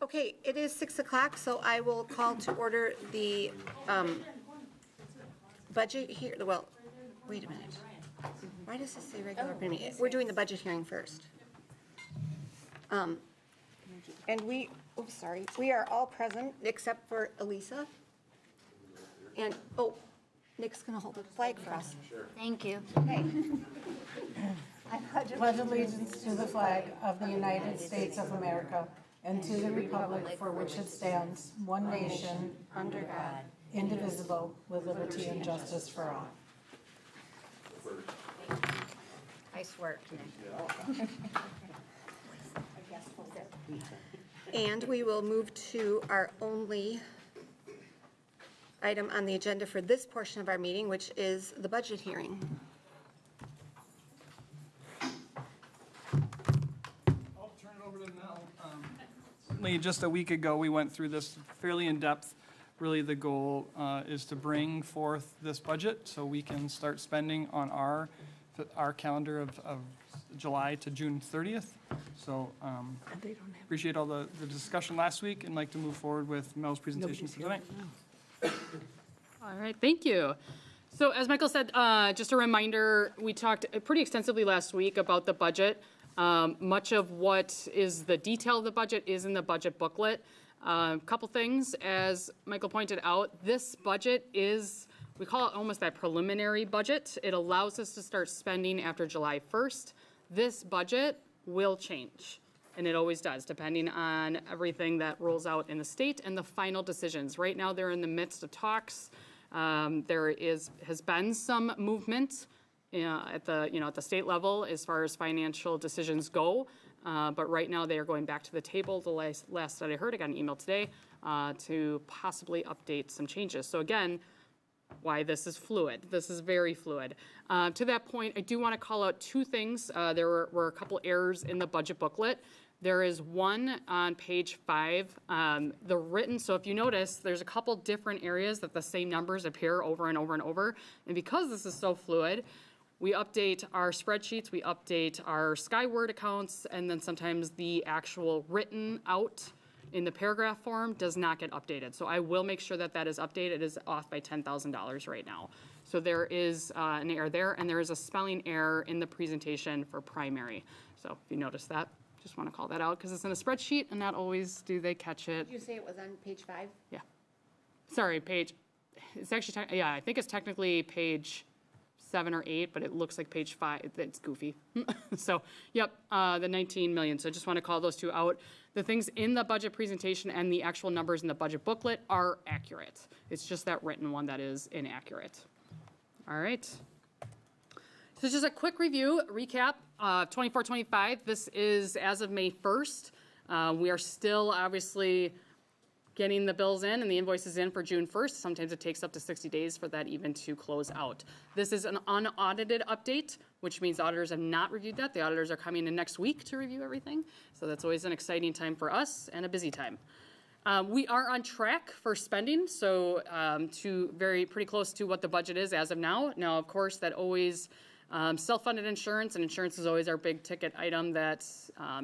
Okay, it is 6 o'clock, so I will call to order the budget here, well, wait a minute. Why does this say regular meeting? We're doing the budget hearing first. And we, oops, sorry, we are all present except for Elisa. And, oh, Nick's gonna hold the flag for us. Thank you. Okay. I pledge allegiance to the flag of the United States of America and to the republic for which it stands, one nation, under God, indivisible, with liberty and justice for all. Nice work, Nick. And we will move to our only item on the agenda for this portion of our meeting, which is the budget hearing. I'll turn it over to Mel. Certainly, just a week ago, we went through this fairly in depth. Really, the goal is to bring forth this budget so we can start spending on our calendar of July to June 30th. So appreciate all the discussion last week and like to move forward with Mel's presentation for tonight. All right, thank you. So as Michael said, just a reminder, we talked pretty extensively last week about the budget. Much of what is the detail of the budget is in the budget booklet. A couple things, as Michael pointed out, this budget is, we call it almost that preliminary budget. It allows us to start spending after July 1st. This budget will change, and it always does, depending on everything that rolls out in the state and the final decisions. Right now, they're in the midst of talks. There has been some movement at the state level as far as financial decisions go. But right now they are going back to the table. The last that I heard, I got an email today to possibly update some changes. So again, why this is fluid. This is very fluid. To that point, I do want to call out two things. There were a couple errors in the budget booklet. There is one on page 5, the written, so if you notice, there's a couple different areas that the same numbers appear over and over and over. And because this is so fluid, we update our spreadsheets, we update our Skyward accounts, and then sometimes the actual written out in the paragraph form does not get updated. So I will make sure that that is updated. It is off by $10,000 right now. So there is an error there, and there is a spelling error in the presentation for primary. So if you notice that, just want to call that out because it's in a spreadsheet and not always do they catch it. Did you say it was on page 5? Yeah. Sorry, page, it's actually, yeah, I think it's technically page 7 or 8, but it looks like page 5. It's goofy. So, yep, the 19 million. So I just want to call those two out. The things in the budget presentation and the actual numbers in the budget booklet are accurate. It's just that written one that is inaccurate. All right. So just a quick review, recap, 24-25. This is as of May 1st. We are still obviously getting the bills in and the invoices in for June 1st. Sometimes it takes up to 60 days for that even to close out. This is an unaudited update, which means auditors have not reviewed that. The auditors are coming in next week to review everything. So that's always an exciting time for us and a busy time. We are on track for spending, so pretty close to what the budget is as of now. Now, of course, that always self-funded insurance, and insurance is always our big ticket item that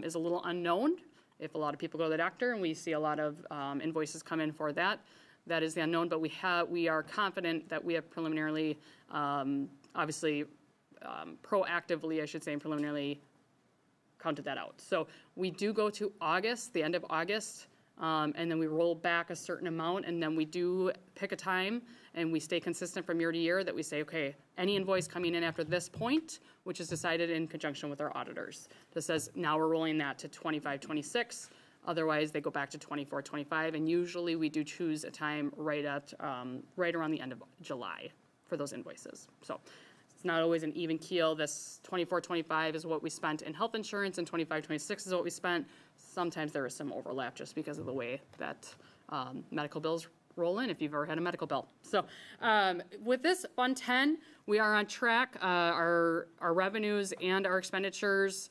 is a little unknown. If a lot of people go to the doctor and we see a lot of invoices come in for that, that is the unknown, but we are confident that we have preliminarily, proactively, I should say, and preliminarily counted that out. So we do go to August, the end of August, and then we roll back a certain amount, and then we do pick a time, and we stay consistent from year to year that we say, okay, any invoice coming in after this point, which is decided in conjunction with our auditors, that says now we're rolling that to 25-26. Otherwise, they go back to 24-25, and usually we do choose a time right around the end of July for those invoices. So it's not always an even keel. This 24-25 is what we spent in health insurance, and 25-26 is what we spent. Sometimes there is some overlap just because of the way that medical bills roll in if you've ever had a medical bill. So with this Fund 10, we are on track. Our revenues and our expenditures,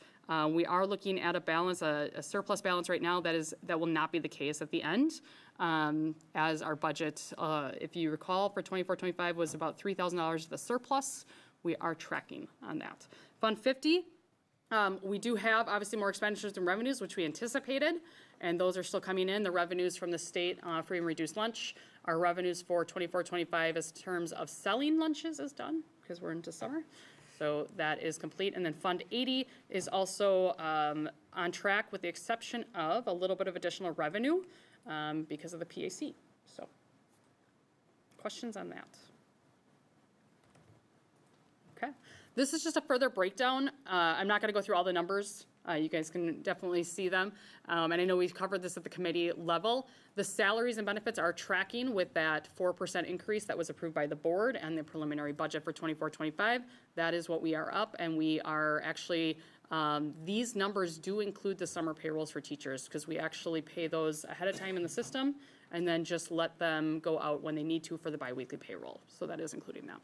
we are looking at a balance, a surplus balance right now. That will not be the case at the end, as our budget, if you recall, for 24-25 was about $3,000 of the surplus. We are tracking on that. Fund 50, We do have obviously more expenditures and revenues, which we anticipated, and those are still coming in. The revenues from the state free and reduced lunch. Our revenues for 24-25 as terms of selling lunches is done because we're into summer. So that is complete. And then Fund 80 is also on track with the exception of a little bit of additional revenue because of the PAC. So questions on that? Okay. This is just a further breakdown. I'm not going to go through all the numbers. You guys can definitely see them. And I know we've covered this at the committee level. The salaries and benefits are tracking with that 4% increase that was approved by the board and the preliminary budget for 24-25. That is what we are up, and we are actually, these numbers do include the summer payrolls for teachers because we actually pay those ahead of time in the system and then just let them go out when they need to for the biweekly payroll. So that is including that.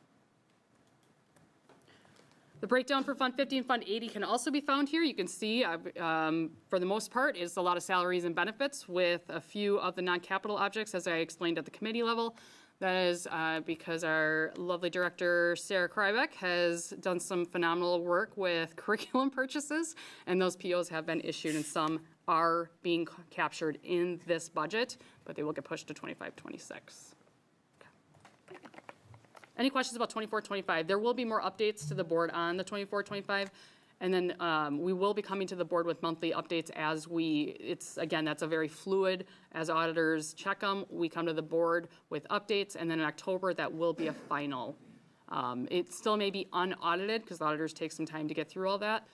The breakdown for Fund 50 and Fund 80 can also be found here. You can see, for the most part, is a lot of salaries and benefits with a few of the non-capital objects, as I explained at the committee level. That is because our lovely director, Sarah Krybeck, has done some phenomenal work with curriculum purchases, and those POs have been issued, and some are being captured in this budget, but they will get pushed to 25-26. Any questions about 24-25? There will be more updates to the board on the 24-25, and then we will be coming to the board with monthly updates as again, that's a very fluid, as auditors check them, we come to the board with updates, and then in October, that will be a final. It still may be unaudited, because the auditors take some time to get through all that,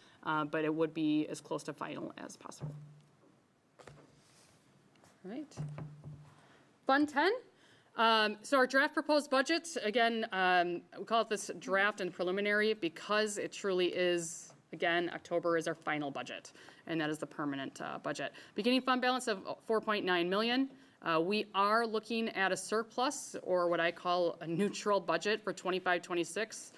but it would be as close to final as possible. All right. Fund 10. So our draft proposed budget, again, we call it this draft and preliminary because it truly is, again, October is our final budget, and that is the permanent budget. Beginning fund balance of $4.9 million. We are looking at a surplus, or what I call a neutral budget for 25-26.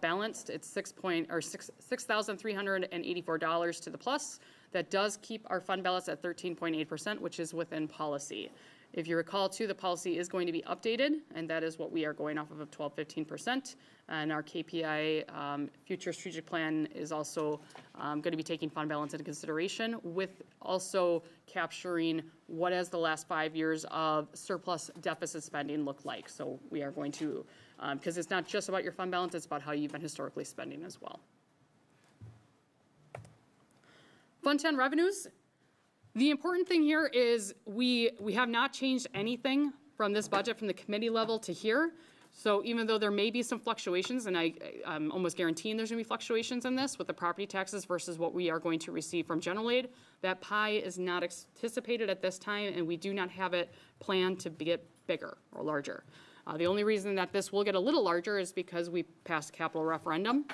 Balanced, it's $6,384 to the plus. That does keep our fund balance at 13.8%, which is within policy. If you recall, too, the policy is going to be updated, and that is what we are going off of 12-15%. And our KPI future strategic plan is also going to be taking fund balance into consideration, with also capturing what has the last 5 years of surplus deficit spending look like. So we are going to, because it's not just about your fund balance, it's about how you've been historically spending as well. Fund 10 revenues. The important thing here is we have not changed anything from this budget from the committee level to here. So even though there may be some fluctuations, and I'm almost guaranteeing there's going to be fluctuations in this with the property taxes versus what we are going to receive from general aid, that pie is not anticipated at this time, and we do not have it planned to get bigger or larger. The only reason that this will get a little larger is because we passed a capital referendum.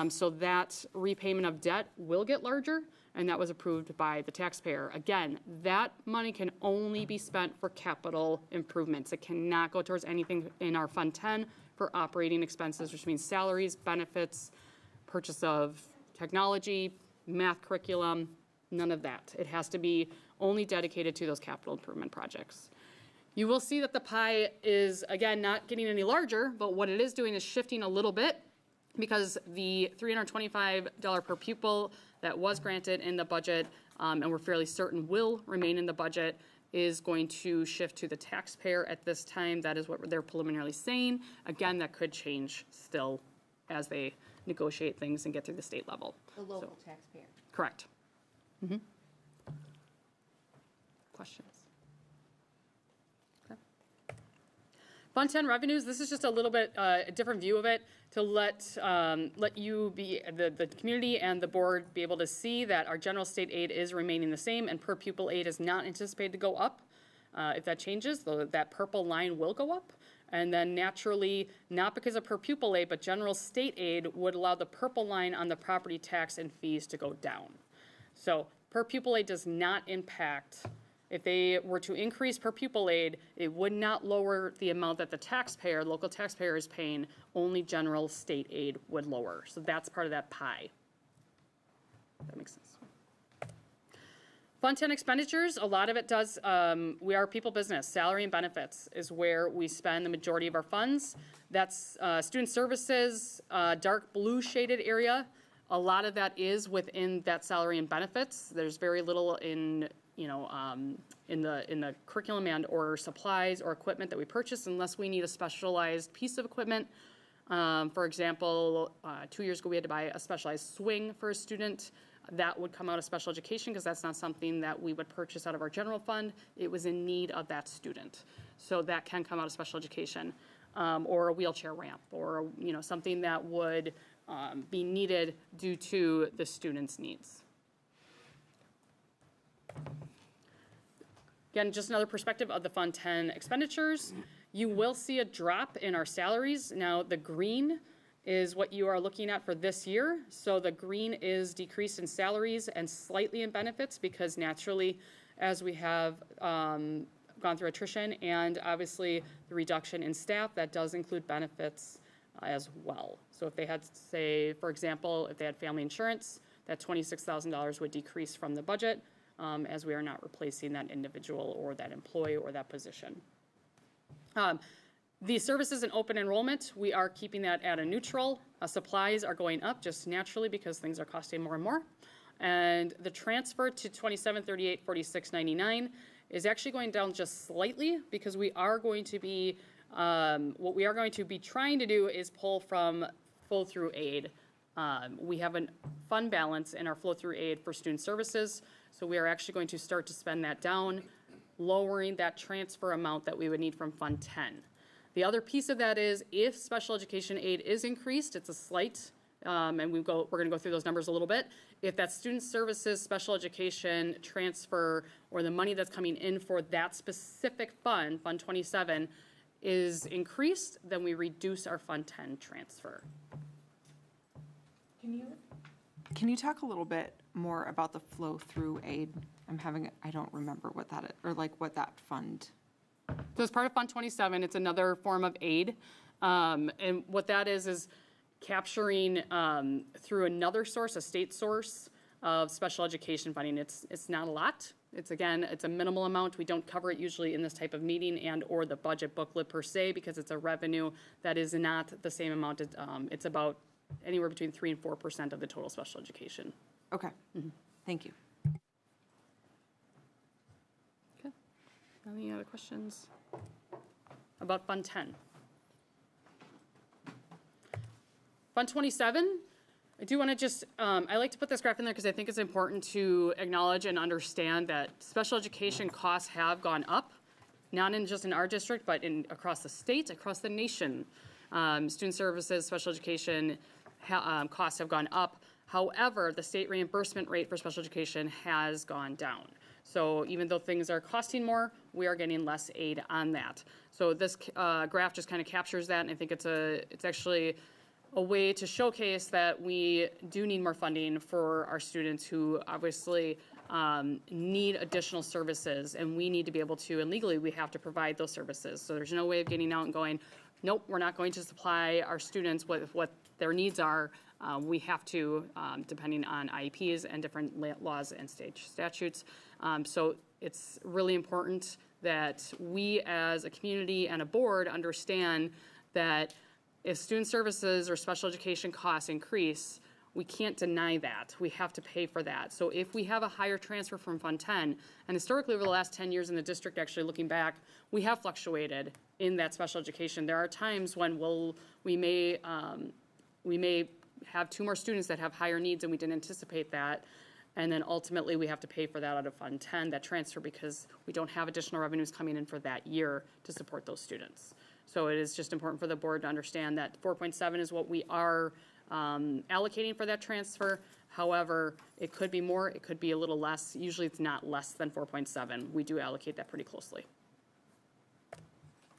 So that repayment of debt will get larger, and that was approved by the taxpayer. Again, that money can only be spent for capital improvements. It cannot go towards anything in our Fund 10 for operating expenses, which means salaries, benefits, purchase of technology, math curriculum, none of that. It has to be only dedicated to those capital improvement projects. You will see that the pie is, again, not getting any larger, but what it is doing is shifting a little bit, because the $325 per pupil that was granted in the budget, and we're fairly certain will remain in the budget, is going to shift to the taxpayer at this time. That is what they're preliminarily saying. Again, that could change still as they negotiate things and get through the state level. The local taxpayer. Correct. Mm-hmm. Questions? Okay. Fund 10 revenues, this is just a little bit a different view of it to let you be, the community and the board be able to see that our general state aid is remaining the same, and per pupil aid is not anticipated to go up. If that changes, though, that purple line will go up. And then naturally, not because of per pupil aid, but general state aid would allow the purple line on the property tax and fees to go down. So per pupil aid does not impact. If they were to increase per pupil aid, it would not lower the amount that the taxpayer, local taxpayer, is paying. Only general state aid would lower. So that's part of that pie. That makes sense. Fund 10 expenditures, a lot of it does, we are a people business. Salary and benefits is where we spend the majority of our funds. That's student services, dark blue shaded area. A lot of that is within that salary and benefits. There's very little in, you know, in the curriculum and or supplies or equipment that we purchase unless we need a specialized piece of equipment. For example, 2 years ago, we had to buy a specialized swing for a student. That would come out of special education because that's not something that we would purchase out of our general fund. It was in need of that student. So that can come out of special education, or a wheelchair ramp, or, you know, something that would be needed due to the student's needs. Again, just another perspective of the Fund 10 expenditures. You will see a drop in our salaries. Now, the green is what you are looking at for this year. So the green is decreased in salaries and slightly in benefits because naturally, as we have gone through attrition and obviously the reduction in staff, that does include benefits as well. So if they had, say, for example, if they had family insurance, that $26,000 would decrease from the budget as we are not replacing that individual or that employee or that position. The services and open enrollment, we are keeping that at a neutral. Supplies are going up just naturally because things are costing more and more. And the transfer to 2738, 4699 is actually going down just slightly because we are going to be, what we are going to be trying to do is pull from flow-through aid. We have a fund balance in our flow-through aid for student services, so we are actually going to start to spend that down, lowering that transfer amount that we would need from Fund 10. The other piece of that is if special education aid is increased, it's a slight, and we're going to go through those numbers a little bit. If that student services special education transfer or the money that's coming in for that specific fund, Fund 27, is increased, then we reduce our Fund 10 transfer. Can you talk a little bit more about the flow-through aid? I don't remember what that is, or like what that fund. So as part of Fund 27, it's another form of aid. And what that is capturing through another source, a state source of special education funding. It's not a lot. It's a minimal amount. We don't cover it usually in this type of meeting and or the budget booklet per se because it's a revenue that is not the same amount. It's about anywhere between 3% and 4% of the total special education. Okay, thank you. Okay. Any other questions about Fund 10? Fund 27, I do want to just, I like to put this graph in there because I think it's important to acknowledge and understand that special education costs have gone up, not just in our district, but across the state, across the nation. Student services, special education costs have gone up. However, the state reimbursement rate for special education has gone down. So even though things are costing more, we are getting less aid on that. So this graph just kind of captures that, and I think it's actually a way to showcase that we do need more funding for our students who obviously need additional services, and we need to be able to, and legally we have to provide those services. So there's no way of getting out and going, nope, we're not going to supply our students with what their needs are. We have to, depending on IEPs and different laws and state statutes. So it's really important that we as a community and a board understand that if student services or special education costs increase, we can't deny that. We have to pay for that. So if we have a higher transfer from Fund 10, and historically over the last 10 years in the district, actually looking back, we have fluctuated in that special education. There are times when we may have 2 more students that have higher needs and we didn't anticipate that. And then ultimately we have to pay for that out of Fund 10, that transfer, because we don't have additional revenues coming in for that year to support those students. So it is just important for the board to understand that 4.7 is what we are allocating for that transfer. However, it could be more, it could be a little less. Usually it's not less than 4.7. We do allocate that pretty closely.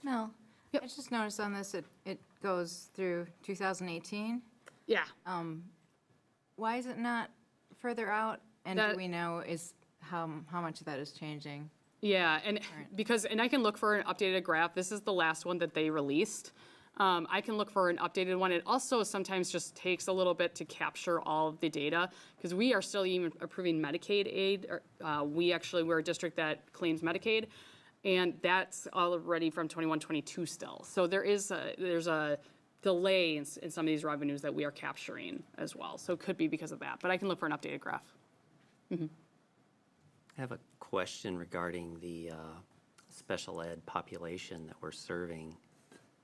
Mel, I just noticed on this, it goes through 2018. Yeah. Why is it not further out? And That- do we know how much of that is changing? Yeah, and I can look for an updated graph. This is the last one that they released. I can look for an updated one. It also sometimes just takes a little bit to capture all of the data because we are still even approving Medicaid aid. We're a district that claims Medicaid, and that's already from 21-22 still. So there's a delay in some of these revenues that we are capturing as well. So it could be because of that, but I can look for an updated graph. I have a question regarding the special ed population that we're serving.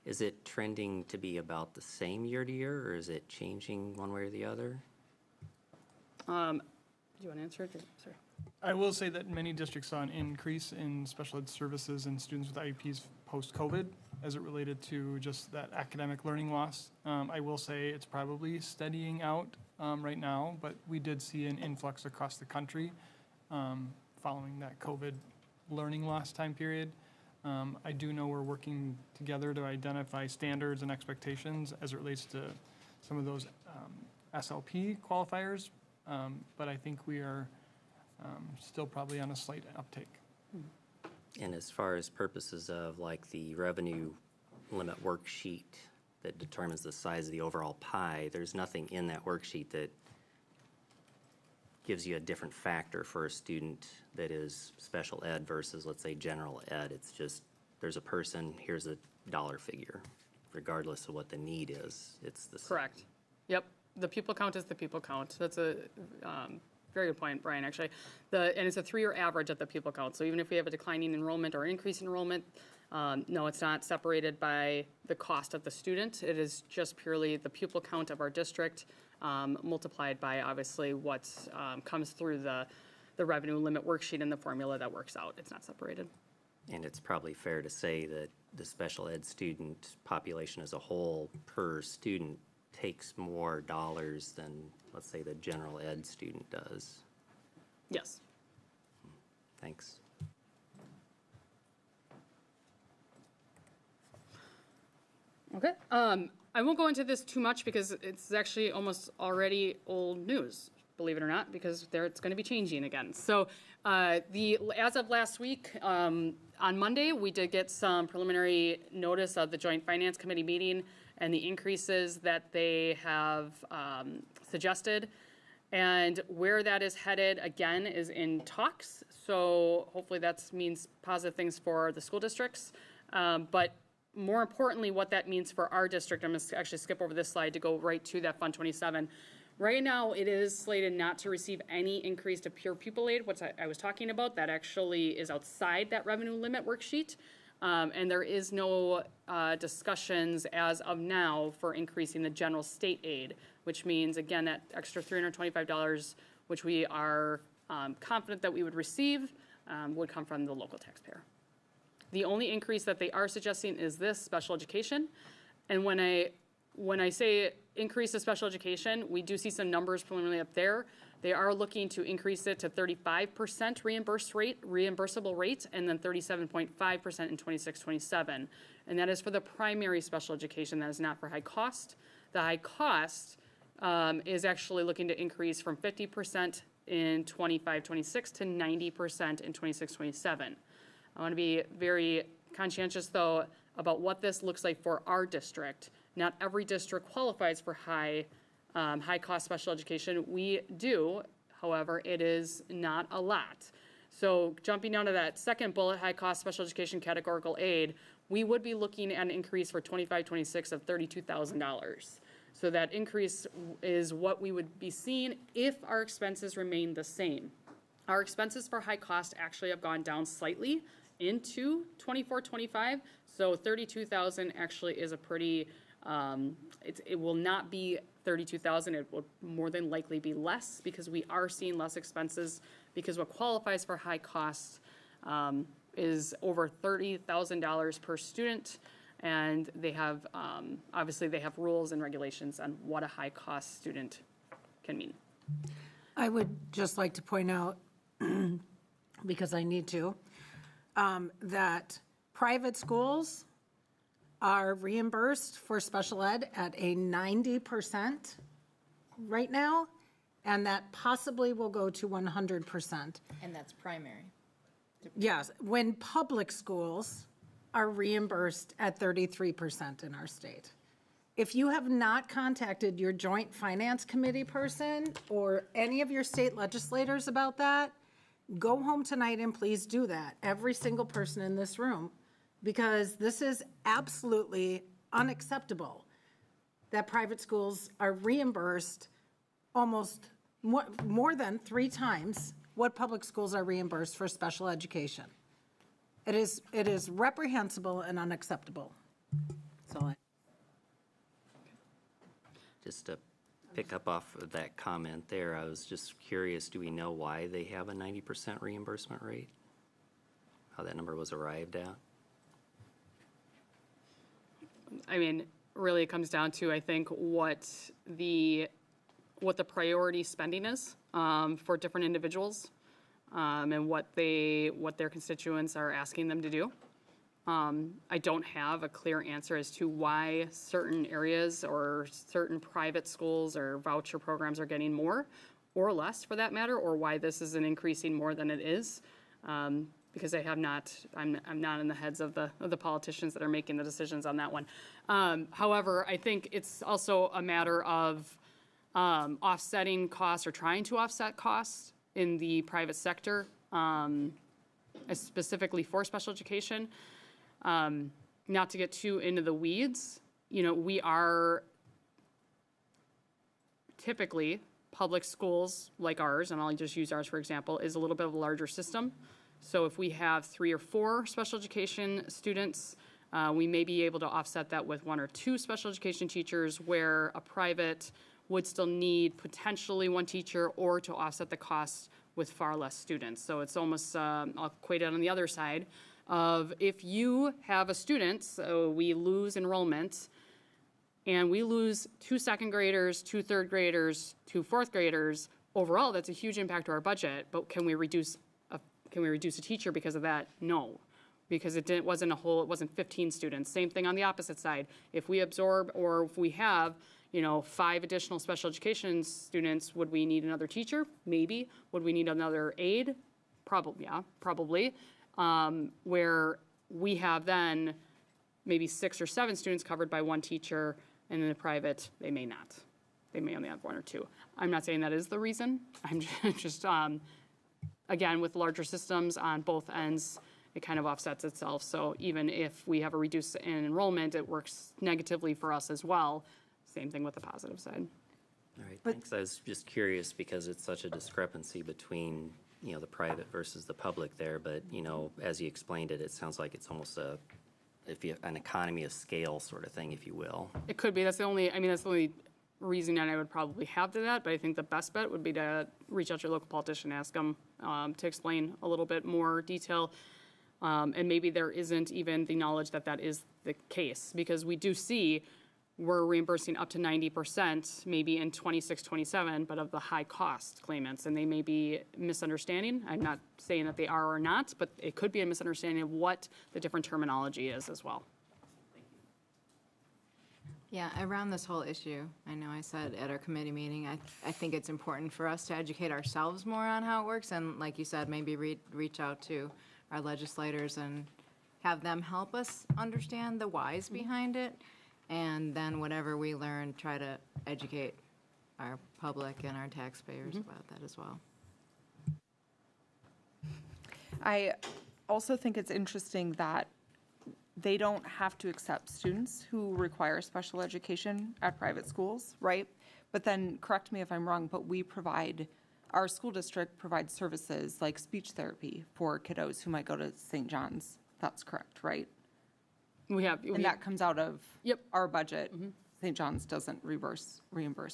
Is it trending to be about the same year to year, or is it changing one way or the other? Do you want to answer it? Sorry. I will say that many districts saw an increase in special ed services and students with IEPs post-COVID as it related to just that academic learning loss. I will say it's probably steadying out right now, but we did see an influx across the country following that COVID learning loss time period. I do know we're working together to identify standards and expectations as it relates to some of those SLP qualifiers, but I think we are still probably on a slight uptake. And as far as purposes of like the revenue limit worksheet that determines the size of the overall pie, there's nothing in that worksheet that gives you a different factor for a student that is special ed versus, let's say, general ed. It's just, there's a person, here's a dollar figure, regardless of what the need is. It's the same. Correct. Yep. The pupil count is the pupil count. That's a very good point, Brian, actually. And it's a 3-year average at the pupil count. So even if we have a declining enrollment or increase in enrollment, no, it's not separated by the cost of the student. It is just purely the pupil count of our district multiplied by obviously what comes through the revenue limit worksheet and the formula that works out. It's not separated. And it's probably fair to say that the special ed student population as a whole per student takes more dollars than, let's say, the general ed student does. Yes. Thanks. Okay. I won't go into this too much because it's actually almost already old news, believe it or not, because it's going to be changing again. So as of last week, on Monday, we did get some preliminary notice of the Joint Finance Committee meeting and the increases that they have suggested. And where that is headed, again, is in talks. So hopefully that means positive things for the school districts. But more importantly, what that means for our district, I'm going to actually skip over this slide to go right to that Fund 27. Right now, it is slated not to receive any increase to pure pupil aid, what I was talking about. That actually is outside that revenue limit worksheet. And there is no discussions as of now for increasing the general state aid, which means, again, that extra $325, which we are confident that we would receive, would come from the local taxpayer. The only increase that they are suggesting is this special education. And when I say increase the special education, we do see some numbers preliminarily up there. They are looking to increase it to 35% reimbursable rate, and then 37.5% in 26-27. And that is for the primary special education. That is not for high cost. The high cost is actually looking to increase from 50% in 25-26 to 90% in 26-27. I want to be very conscientious, though, about what this looks like for our district. Not every district qualifies for high-cost special education. We do, however, it is not a lot. So jumping down to that second bullet, high-cost special education categorical aid, we would be looking at an increase for 25-26 of $32,000. So that increase is what we would be seeing if our expenses remain the same. Our expenses for high cost actually have gone down slightly into 24-25, so 32,000 actually is a pretty, it will not be 32,000, it will more than likely be less because we are seeing less expenses because what qualifies for high cost is over $30,000 per student, and they have, obviously they have rules and regulations on what a high cost student can mean. I would just like to point out, because I need to, that private schools are reimbursed for special ed at a 90% right now, and that possibly will go to 100%. And that's primary. Yes, when public schools are reimbursed at 33% in our state. If you have not contacted your Joint Finance Committee person or any of your state legislators about that, go home tonight and please do that, every single person in this room, because this is absolutely unacceptable. that private schools are reimbursed almost more than 3 times what public schools are reimbursed for special education. It is reprehensible and unacceptable. So Just to pick up off of that comment there, I was just curious, do we know why they have a 90% reimbursement rate? How that number was arrived at? I mean, really it comes down to, I think, what the priority spending is for different individuals and what their constituents are asking them to do. I don't have a clear answer as to why certain areas or certain private schools or voucher programs are getting more or less for that matter, or why this isn't increasing more than it is. Because I'm not in the heads of the politicians that are making the decisions on that one. However, I think it's also a matter of offsetting costs or trying to offset costs in the private sector, specifically for special education. Not to get too into the weeds, we are typically public schools like ours, and I'll just use ours for example, is a little bit of a larger system. So if we have 3 or 4 special education students, we may be able to offset that with 1 or 2 special education teachers, where a private would still need potentially 1 teacher or to offset the cost with far less students. So it's almost, I'll equate it on the other side of if you have a student, so we lose enrollment, and we lose 2 second graders, 2 third graders, 2 fourth graders, overall that's a huge impact to our budget, but can we reduce a teacher because of that? No, because it wasn't 15 students. Same thing on the opposite side. If we absorb or if we have, 5 additional special education students, would we need another teacher? Maybe. Would we need another aide? Probably, yeah, probably. Where we have then maybe 6 or 7 students covered by 1 teacher, and in the private, they may not. They may only have 1 or 2. I'm not saying that is the reason. I'm just again, with larger systems on both ends, it kind of offsets itself. So even if we have a reduce in enrollment, it works negatively for us as well. Same thing with the positive side. All right, thanks. I was just curious because it's such a discrepancy between, the private versus the public there. But, as you explained it, it sounds like it's almost an economy of scale sort of thing, if you will. It could be. That's the only reason that I would probably have to that, but I think the best bet would be to reach out to your local politician, ask them to explain a little bit more detail. And maybe there isn't even the knowledge that that is the case, because we do see we're reimbursing up to 90%, maybe in 26, 27, but of the high cost claimants, and they may be misunderstanding. I'm not saying that they are or not, but it could be a misunderstanding of what the different terminology is as well. Yeah, around this whole issue, I know I said at our committee meeting, I think it's important for us to educate ourselves more on how it works, and like you said, maybe reach out to our legislators and have them help us understand the whys behind it, and then whatever we learn, try to educate our public and our taxpayers about that as well. I also think it's interesting that they don't have to accept students who require special education at private schools, right? But then, correct me if I'm wrong, but our school district provides services like speech therapy for kiddos who might go to St. John's. That's correct, right? And that comes out of our budget. St. John's doesn't reimburse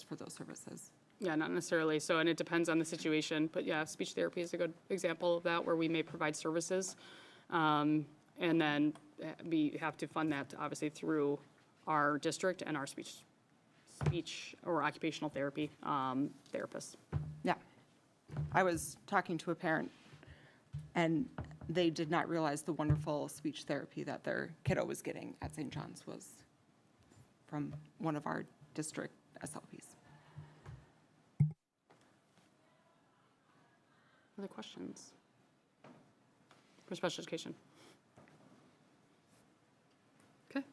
for those services. Yeah, not necessarily. So, and it depends on the situation. But yeah, speech therapy is a good example of that, where we may provide services. And then we have to fund that, obviously, through our district and our speech or occupational therapy therapists. Yeah. I was talking to a parent, and they did not realize the wonderful speech therapy that their kiddo was getting at St. John's was from one of our district SLPs. Other questions for special education? Okay.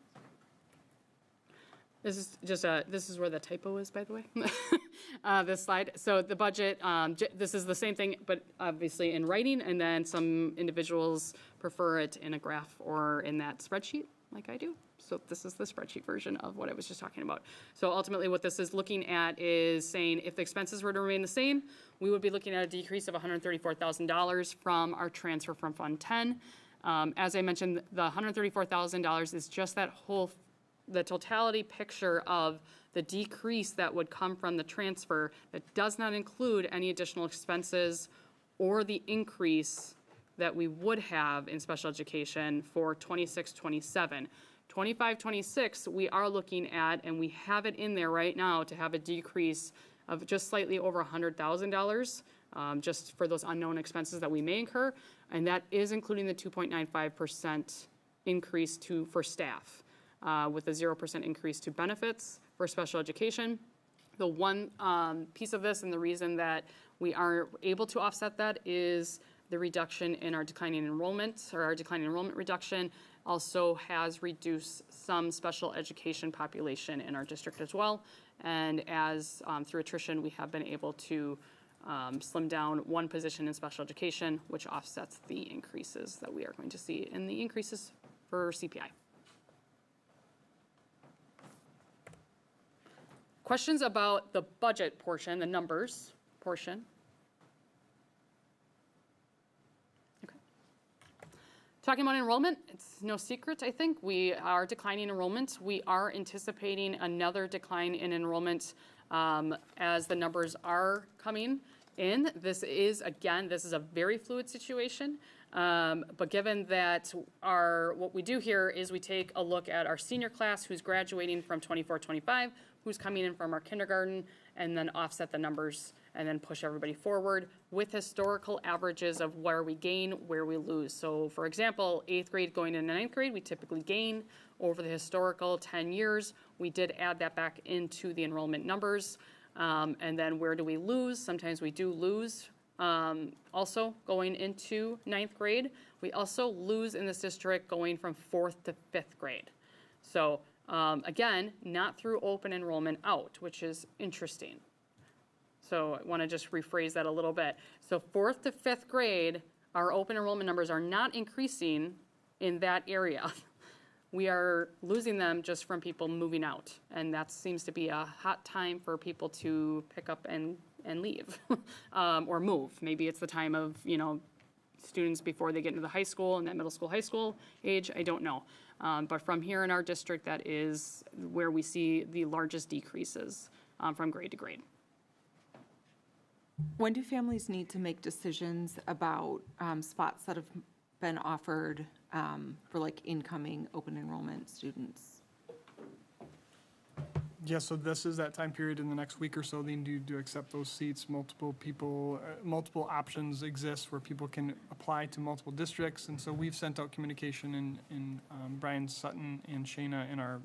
This is just this is where the typo is, by the way. This slide. So the budget, this is the same thing, but obviously in writing, and then some individuals prefer it in a graph or in that spreadsheet. like I do. So this is the spreadsheet version of what I was just talking about. So ultimately what this is looking at is saying if the expenses were to remain the same, we would be looking at a decrease of $134,000 from our transfer from Fund 10. As I mentioned, the $134,000 is just the totality picture of the decrease that would come from the transfer that does not include any additional expenses or the increase that we would have in special education for 26-27. 25-26, we are looking at, and we have it in there right now, to have a decrease of just slightly over $100,000, just for those unknown expenses that we may incur, and that is including the 2.95% increase for staff, with a 0% increase to benefits for special education. The one piece of this, and the reason that we are able to offset that, is the reduction in our declining enrollment, or our declining enrollment reduction also has reduced some special education population in our district as well. And as through attrition, we have been able to slim down one position in special education, which offsets the increases that we are going to see in the increases for CPI. Questions about the budget portion, the numbers portion? Okay. Talking about enrollment, it's no secret, I think. We are declining enrollment. We are anticipating another decline in enrollment as the numbers are coming in. This is a very fluid situation. But given that what we do here is we take a look at our senior class who's graduating from 24-25, who's coming in from our kindergarten, and then offset the numbers and then push everybody forward with historical averages of where we gain, where we lose. So for example, 8th grade going into 9th grade, we typically gain over the historical 10 years. We did add that back into the enrollment numbers. And then where do we lose? Sometimes we do lose. Also going into 9th grade, we also lose in this district going from 4th to 5th grade. So again, not through open enrollment out, which is interesting. So I want to just rephrase that a little bit. So 4th to 5th grade, our open enrollment numbers are not increasing in that area. We are losing them just from people moving out. And that seems to be a hot time for people to pick up and leave or move. Maybe it's the time of, students before they get into the high school and that middle school, high school age, I don't know. But from here in our district, that is where we see the largest decreases from grade to grade. When do families need to make decisions about spots that have been offered for like incoming open enrollment students? Yeah, so this is that time period in the next week or so. They need to accept those seats. Multiple options exist where people can apply to multiple districts. And so we've sent out communication, and Brian Sutton and Shayna and our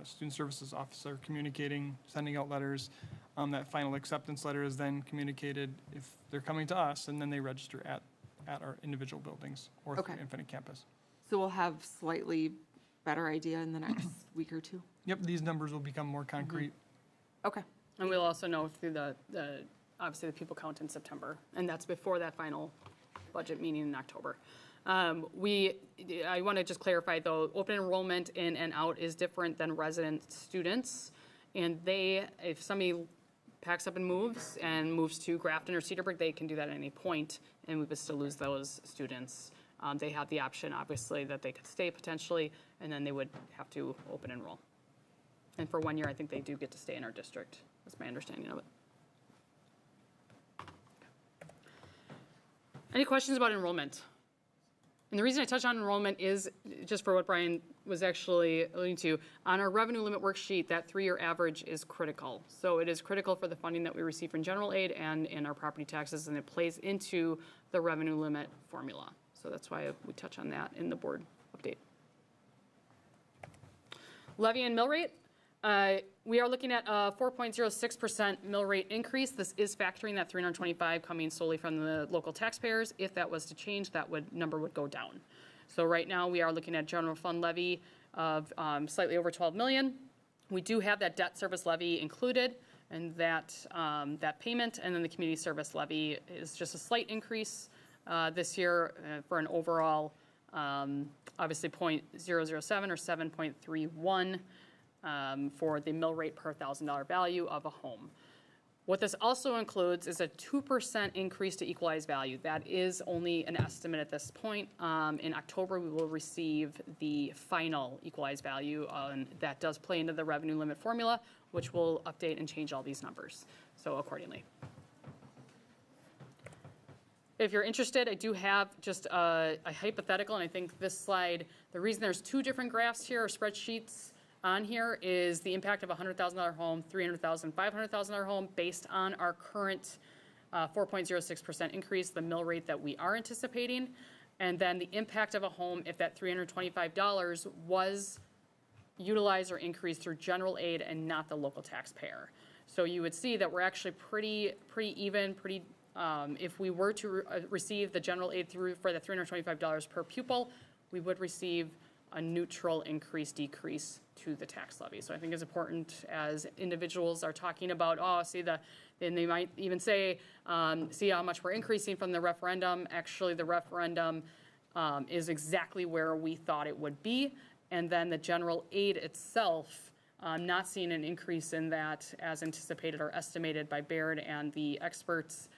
student services officer communicating, sending out letters. That final acceptance letter is then communicated if they're coming to us, and then they register at our individual buildings or through Infinite Campus. So we'll have slightly better idea in the next week or two? Yep, these numbers will become more concrete. Okay. And we'll also know through obviously the people count in September, and that's before that final budget meeting in October. I want to just clarify though, open enrollment in and out is different than resident students. And if somebody packs up and moves to Grafton or Cedarbrook, they can do that at any point, and we would still lose those students. They have the option, obviously, that they could stay potentially, and then they would have to open enroll. And for 1 year, I think they do get to stay in our district. That's my understanding of it. Any questions about enrollment? And the reason I touch on enrollment is just for what Brian was actually alluding to. On our revenue limit worksheet, that 3-year average is critical. So it is critical for the funding that we receive from general aid and in our property taxes, and it plays into the revenue limit formula. So that's why we touch on that in the board update. Levy and mill rate. We are looking at a 4.06% mill rate increase. This is factoring that 325 coming solely from the local taxpayers. If that was to change, that number would go down. So right now we are looking at general fund levy of slightly over 12 million. We do have that debt service levy included, and that payment, and then the community service levy is just a slight increase this year for an overall Obviously 0.007 or 7.31 for the mill rate per $1,000 value of a home. What this also includes is a 2% increase to equalized value. That is only an estimate at this point. In October, we will receive the final equalized value, and that does play into the revenue limit formula, which will update and change all these numbers, so accordingly. If you're interested, I do have just a hypothetical, and I think this slide, the reason there's two different graphs here or spreadsheets on here is the impact of a $100,000 home, $300,000, $500,000 home based on our current 4.06% increase, the mill rate that we are anticipating, and then the impact of a home if that $325 was utilized or increased through general aid and not the local taxpayer. So you would see that we're actually pretty even, if we were to receive the general aid for the $325 per pupil, we would receive a neutral decrease to the tax levy. So I think it's important as individuals are talking about, and they might even say, see how much we're increasing from the referendum. Actually, the referendum is exactly where we thought it would be. And then the general aid itself, not seeing an increase in that as anticipated or estimated by Baird and the experts,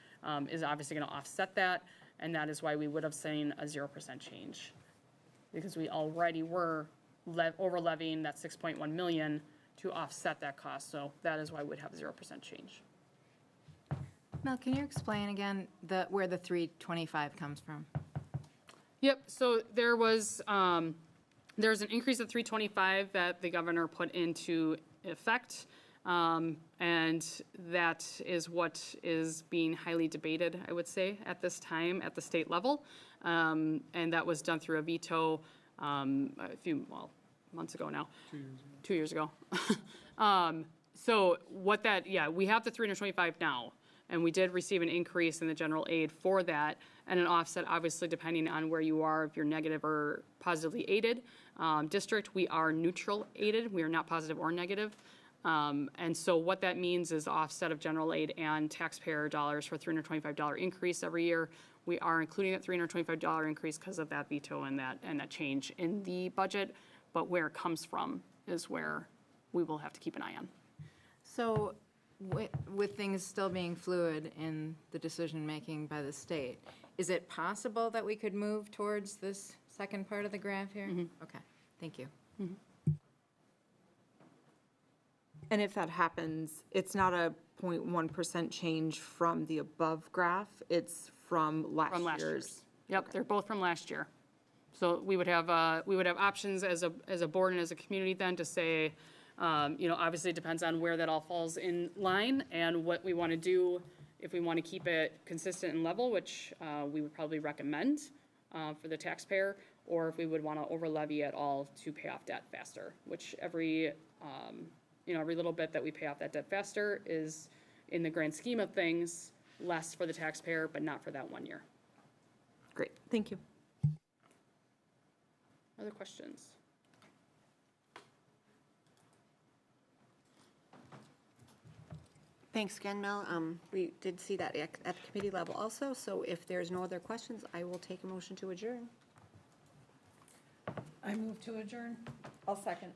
is obviously going to offset that. And that is why we would have seen a 0% change, because we already were over levying that 6.1 million to offset that cost. So that is why we'd have 0% change. Mel, can you explain again where the 325 comes from? Yep, so there's an increase of 325 that the governor put into effect. And that is what is being highly debated, I would say, at this time at the state level. And that was done through a veto months ago now. 2 years ago. So we have the 325 now, and we did receive an increase in the general aid for that, and an offset, obviously, depending on where you are, if you're negative or positively aided district. We are neutral aided. We are not positive or negative. And so what that means is offset of general aid and taxpayer dollars for $325 increase every year. We are including that $325 increase because of that veto and that change in the budget. But where it comes from is where we will have to keep an eye on. So with things still being fluid in the decision-making by the state, is it possible that we could move towards this second part of the graph here? Mm-hmm. Okay, thank you. Mm-hmm. And if that happens, it's not a 0.1% change from the above graph, it's from last year's. Yep, okay. They're both from last year. So we would have options as a board and as a community then to say, obviously it depends on where that all falls in line and what we want to do if we want to keep it consistent and level, which we would probably recommend for the taxpayer, or if we would want to over levy at all to pay off debt faster, which every little bit that we pay off that debt faster is, in the grand scheme of things, less for the taxpayer, but not for that 1 year. Great, thank you. Other questions? Thanks again, Mel. We did see that at the committee level also, so if there's no other questions, I will take a motion to adjourn. I move to adjourn. I'll second.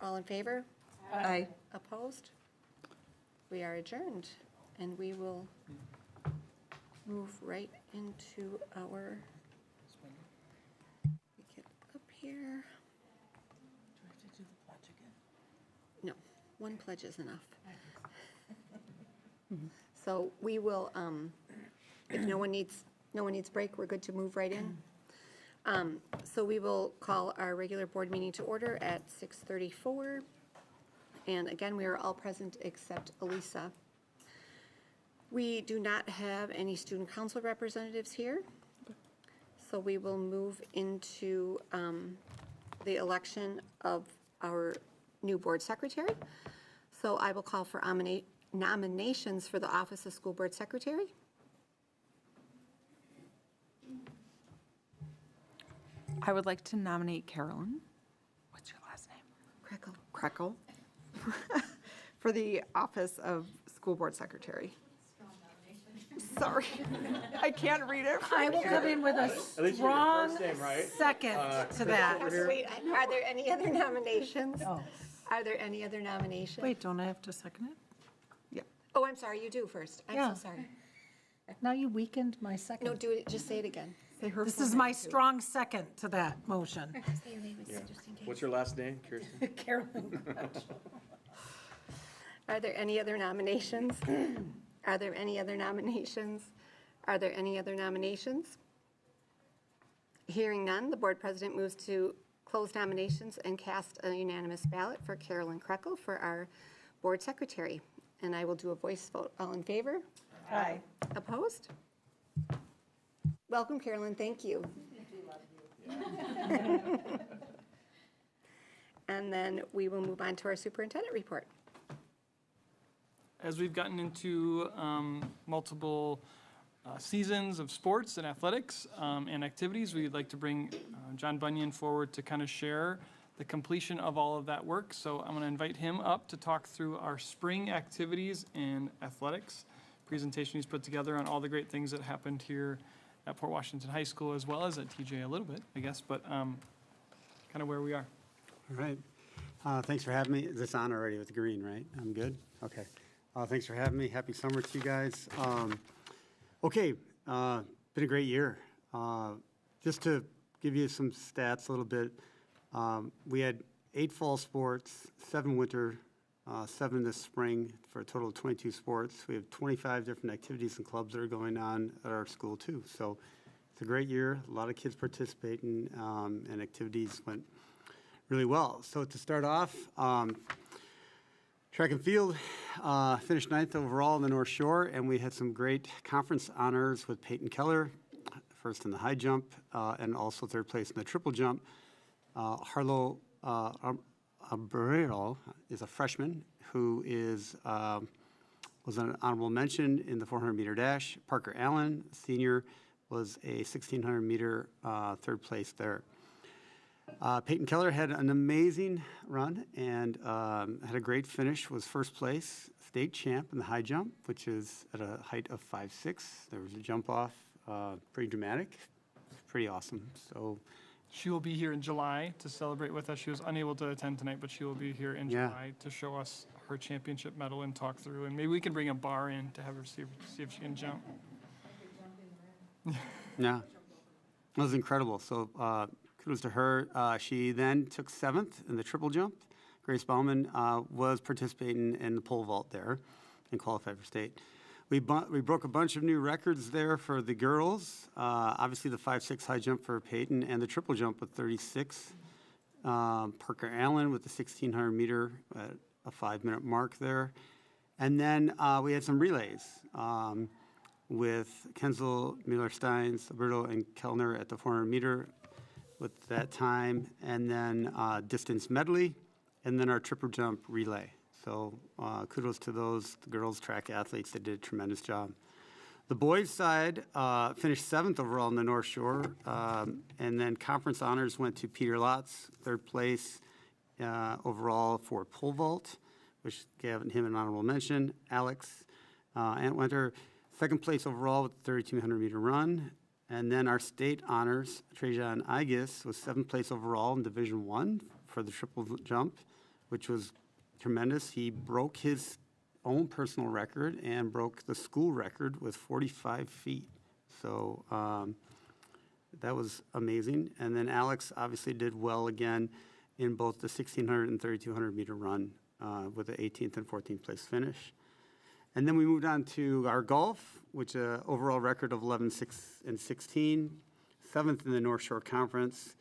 All in favor? Aye. Opposed? We are adjourned, and we will move right into our, get up here. Do I have to do the pledge again? No, one pledge is enough. So we will, if no one needs break, we're good to move right in. So we will call our regular board meeting to order at 6:34. And again, we are all present except Elisa. We do not have any student council representatives here. So we will move into the election of our new board secretary. So I will call for nominations for the office of school board secretary. I would like to nominate Carolyn. What's your last name? Krekel. For the office of school board secretary. Sorry, I can't read it. I will come in with a strong second to that. Wait, are there any other nominations? Oh. Are there any other nominations? Wait, don't I have to second it? Oh, I'm sorry, you do first. Yeah. I'm so sorry. Now you weakened my second. No, do it, just say it again. Say her This full is name, my too. strong second to that motion. Say your name, just in case. What's your last name, Kirsten? Carolyn. Are there any other nominations? Are there any other nominations? Are there any other nominations? Hearing none, the board president moves to close nominations and cast a unanimous ballot for Carolyn Krekel for our board secretary. And I will do a voice vote. All in favor? Aye. Opposed? Welcome, Carolyn, thank you. And then we will move on to our superintendent report. As we've gotten into multiple seasons of sports and athletics and activities, we'd like to bring John Bunyan forward to kind of share the completion of all of that work. So I'm going to invite him up to talk through our spring activities and athletics presentation he's put together on all the great things that happened here at Port Washington High School, as well as at TJ a little bit, I guess, but kind of where we are. All right. Thanks for having me. Is this on already with the green, right? I'm good? Okay. Thanks for having me. Happy summer to you guys. Okay, been a great year. Just to give you some stats a little bit, we had 8 fall sports, 7 winter, 7 this spring, for a total of 22 sports. We have 25 different activities and clubs that are going on at our school too. So it's a great year. A lot of kids participating, and activities went really well. So to start off, track and field finished 9th overall in the North Shore, and we had some great conference honors with Peyton Keller, first in the high jump, and also 3rd place in the triple jump. Harlow Abrero is a freshman who was an honorable mention in the 400-meter dash. Parker Allen, senior, was a 1,600-meter 3rd place there. Peyton Keller had an amazing run and had a great finish, was 1st place, state champ in the high jump, which is at a height of 5'6". There was a jump off, pretty dramatic, pretty awesome. So She will be here in July to celebrate with us. She was unable to attend tonight, but she will be here in Yeah. July to show us her championship medal and talk through. And maybe we can bring a bar in to have her see if she can jump. yeah, it was incredible. So kudos to her. She then took 7th in the triple jump. Grace Bauman was participating in the pole vault there and qualified for state. We broke a bunch of new records there for the girls. Obviously, the 5'6" high jump for Peyton and the triple jump with 36. Parker Allen with the 1,600 meter at a 5-minute mark there. And then we had some relays with Kenzel, Miller-Steins, Alberto, and Kellner at the 400 meter with that time. And then distance medley, and then our triple jump relay. So kudos to those girls track athletes. They did a tremendous job. The boys side finished 7th overall in the North Shore. And then conference honors went to Peter Lotz, 3rd place overall for pole vault, which gave him an honorable mention. Alex Antwinter, 2nd place overall with the 3,200 meter run. And then our state honors, Trajan Igis was 7th place overall in Division I for the triple jump, which was tremendous. He broke his own personal record and broke the school record with 45 feet. So that was amazing. And then Alex obviously did well again in both the 1,600 and 3,200 meter run with the 18th and 14th place finish. And then we moved on to our golf, which overall record of 11-6-16, 7th in the North Shore Conference.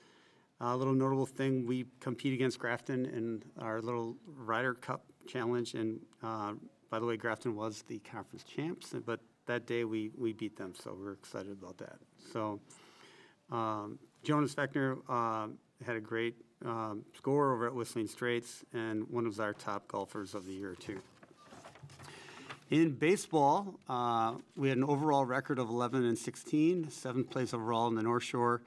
A little notable thing, we compete against Grafton in our little Ryder Cup challenge, and by the way, Grafton was the conference champs, but that day we beat them, so we're excited about that. So Jonas Fechner had a great score over at Whistling Straits, and one of our top golfers of the year, too. In baseball, we had an overall record of 11-16, 7th place overall in the North Shore.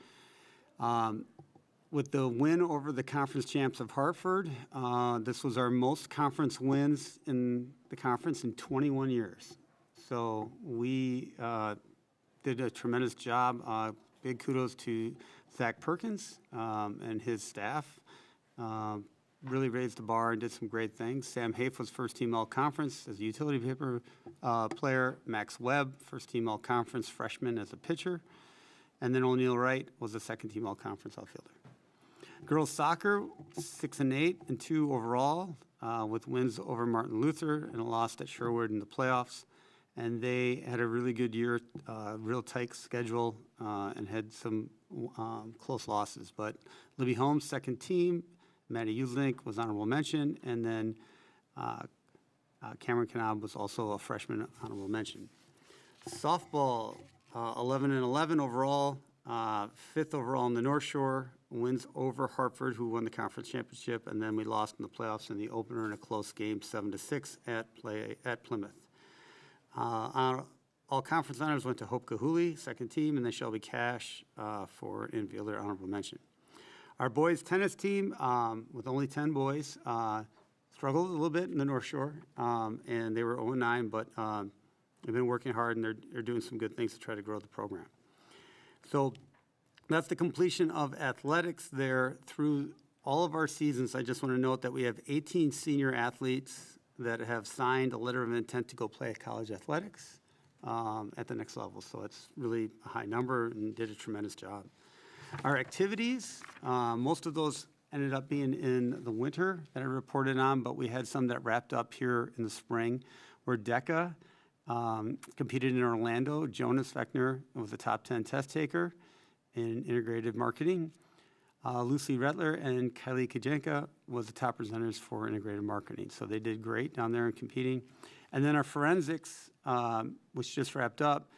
With the win over the conference champs of Hartford, this was our most conference wins in the conference in 21 years. So we did a tremendous job. Big kudos to Zach Perkins and his staff. Really raised the bar and did some great things. Sam Hafe was first team all-conference as a utility paper player. Max Webb, first team all-conference freshman as a pitcher. And then O'Neal Wright was a second team all-conference outfielder. Girls soccer, 6-8 and 2 overall, with wins over Martin Luther and a loss at Sherwood in the playoffs. And they had a really good year, real tight schedule, and had some close losses. But Libby Holmes, second team. Maddie Uslink was honorable mention. And then Cameron Kanab was also a freshman honorable mention. Softball, 11-11 overall, 5th overall in the North Shore. Wins over Hartford, who won the conference championship. And then we lost in the playoffs in the opener in a close game, 7-6 at Plymouth. All conference honors went to Hope Kahuli, second team, and then Shelby Cash for infielder honorable mention. Our boys tennis team, with only 10 boys, struggled a little bit in the North Shore, and they were 0-9, but they've been working hard, and they're doing some good things to try to grow the program. So that's the completion of athletics there through all of our seasons. I just want to note that we have 18 senior athletes that have signed a letter of intent to go play at college athletics at the next level. So it's really a high number and did a tremendous job. Our activities, most of those ended up being in the winter that I reported on, but we had some that wrapped up here in the spring, where DECA competed in Orlando. Jonas Fechner was a top 10 test taker in integrated marketing. Lucy Rettler and Kylie Kajenka was the top presenters for integrated marketing. So they did great down there in competing. And then our forensics, which just wrapped up,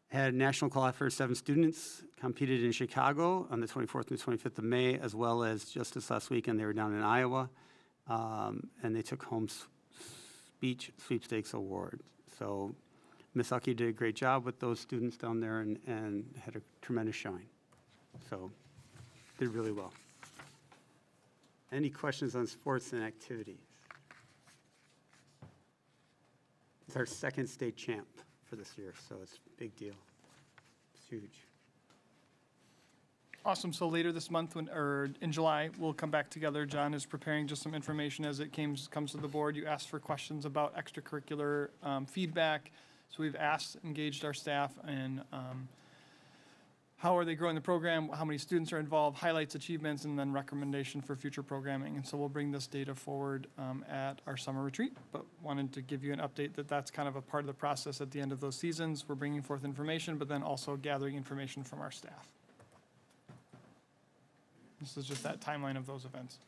had national qualifier 7 students competed in Chicago on the 24th and 25th of May, as well as just this last weekend, they were down in Iowa, and they took home speech sweepstakes award. So Misaki did a great job with those students down there and had a tremendous showing. So did really well. Any questions on sports and activities? It's our second state champ for this year, so it's a big deal. It's huge. Awesome. So later this month, or in July, we'll come back together. John is preparing just some information as it comes to the board. You asked for questions about extracurricular feedback. So we've engaged our staff in how are they growing the program, how many students are involved, highlights, achievements, and then recommendation for future programming. And so we'll bring this data forward at our summer retreat, but wanted to give you an update that that's kind of a part of the process at the end of those seasons. We're bringing forth information, but then also gathering information from our staff. This is just that timeline of those events.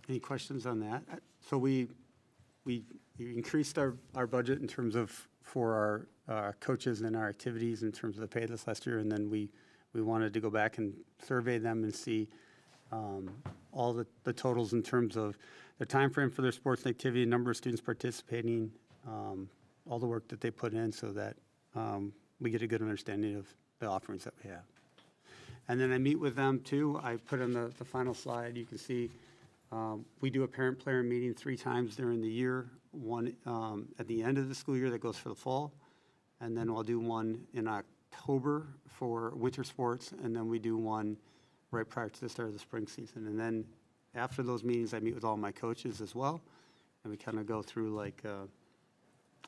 Any questions on that? So we increased our budget in terms of for our coaches and our activities in terms of the pay this last year, and then we wanted to go back and survey them and see all the totals in terms of the time frame for their sports activity, number of students participating, all the work that they put in, so that we get a good understanding of the offerings that we have. And then I meet with them too. I put on the final slide, you can see we do a parent-player meeting 3 times during the year, one at the end of the school year that goes for the fall, and then we'll do one in October for winter sports, and then we do one right prior to the start of the spring season. And then after those meetings, I meet with all my coaches as well, and we kind of go through like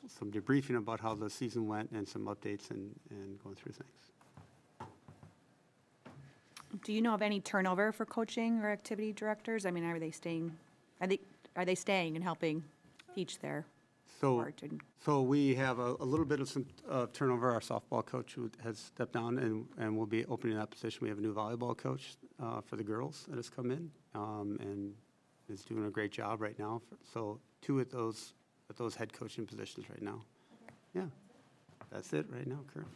some debriefing about how the season went and some updates and going through things. Do you know of any turnover for coaching or activity directors? I mean, are they staying and helping teach their part? So we have a little bit of some turnover. Our softball coach who has stepped down and will be opening that position. We have a new volleyball coach for the girls that has come in and is doing a great job right now. So 2 at those head coaching positions right now. Yeah, that's it right now, Kurt.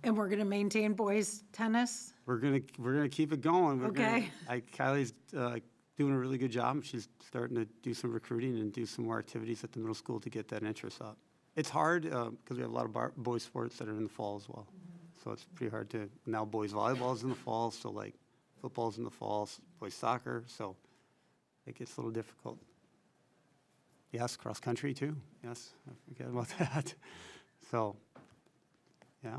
And we're going to maintain boys tennis? We're gonna keep it going. Okay. Kylie's doing a really good job. She's starting to do some recruiting and do some more activities at the middle school to get that interest up. It's hard because we have a lot of boys sports that are in the fall as well. So it's pretty hard to, now boys volleyball is in the fall, so like football's in the fall, boys soccer, so it gets a little difficult. Yes, cross-country too, yes, I forget about that. So, yeah.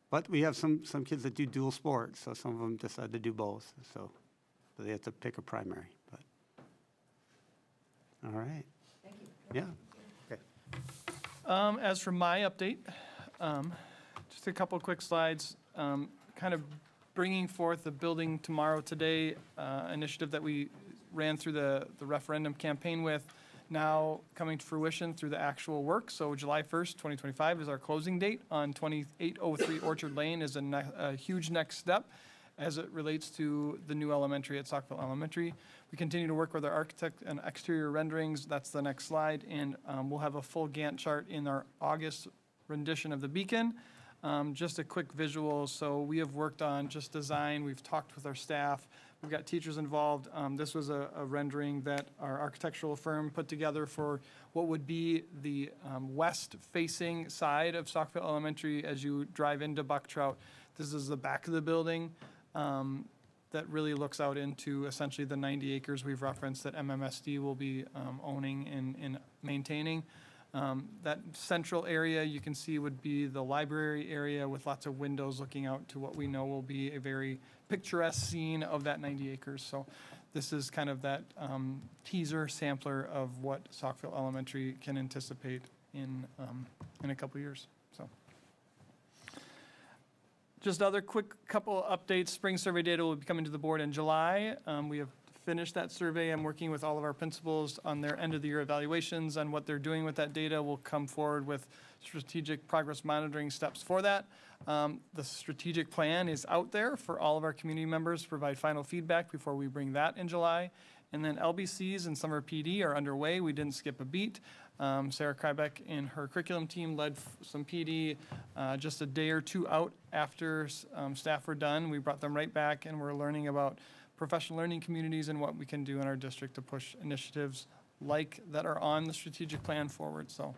But we have some kids that do dual sports, so some of them decide to do both, so they have to pick a primary, but. All right. Thank you. Yeah, okay. As for my update, just a couple quick slides, kind of bringing forth the Building Tomorrow Today initiative that we ran through the referendum campaign with, now coming to fruition through the actual work. So July 1st, 2025 is our closing date on 2803 Orchard Lane is a huge next step as it relates to the new elementary at Saukville Elementary. We continue to work with our architect and exterior renderings. That's the next slide. And we'll have a full Gantt chart in our August rendition of the beacon. Just a quick visual. So we have worked on just design. We've talked with our staff. We've got teachers involved. This was a rendering that our architectural firm put together for what would be the west-facing side of Saukville Elementary as you drive into Bucktrout. This is the back of the building that really looks out into essentially the 90 acres we've referenced that MMSD will be owning and maintaining. That central area you can see would be the library area with lots of windows looking out to what we know will be a very picturesque scene of that 90 acres. So this is kind of that teaser sampler of what Saukville Elementary can anticipate in a couple years. So just other quick couple updates. Spring survey data will be coming to the board in July. We have finished that survey. I'm working with all of our principals on their end of the year evaluations on what they're doing with that data. We'll come forward with strategic progress monitoring steps for that. The strategic plan is out there for all of our community members to provide final feedback before we bring that in July. And then LBCs and summer PD are underway. We didn't skip a beat. Sarah Krybeck and her curriculum team led some PD just a day or two out after staff were done. We brought them right back and we're learning about professional learning communities and what we can do in our district to push initiatives like that are on the strategic plan forward. So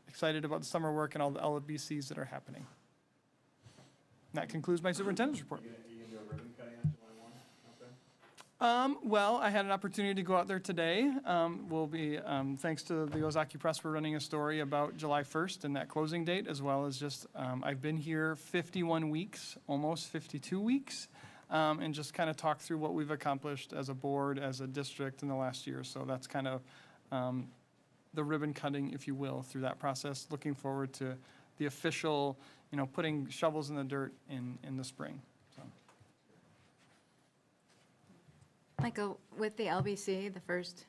excited about the summer work and all the LBCs that are happening. And that concludes my superintendent's report. Well, I had an opportunity to go out there today. We'll be, thanks to the Ozaki Press, we're running a story about July 1st and that closing date, as well as just, I've been here 51 weeks, almost 52 weeks, and just kind of talk through what we've accomplished as a board, as a district in the last year. So that's kind of the ribbon cutting, if you will, through that process. Looking forward to the official, putting shovels in the dirt in the spring. Michael, with the LBC, the first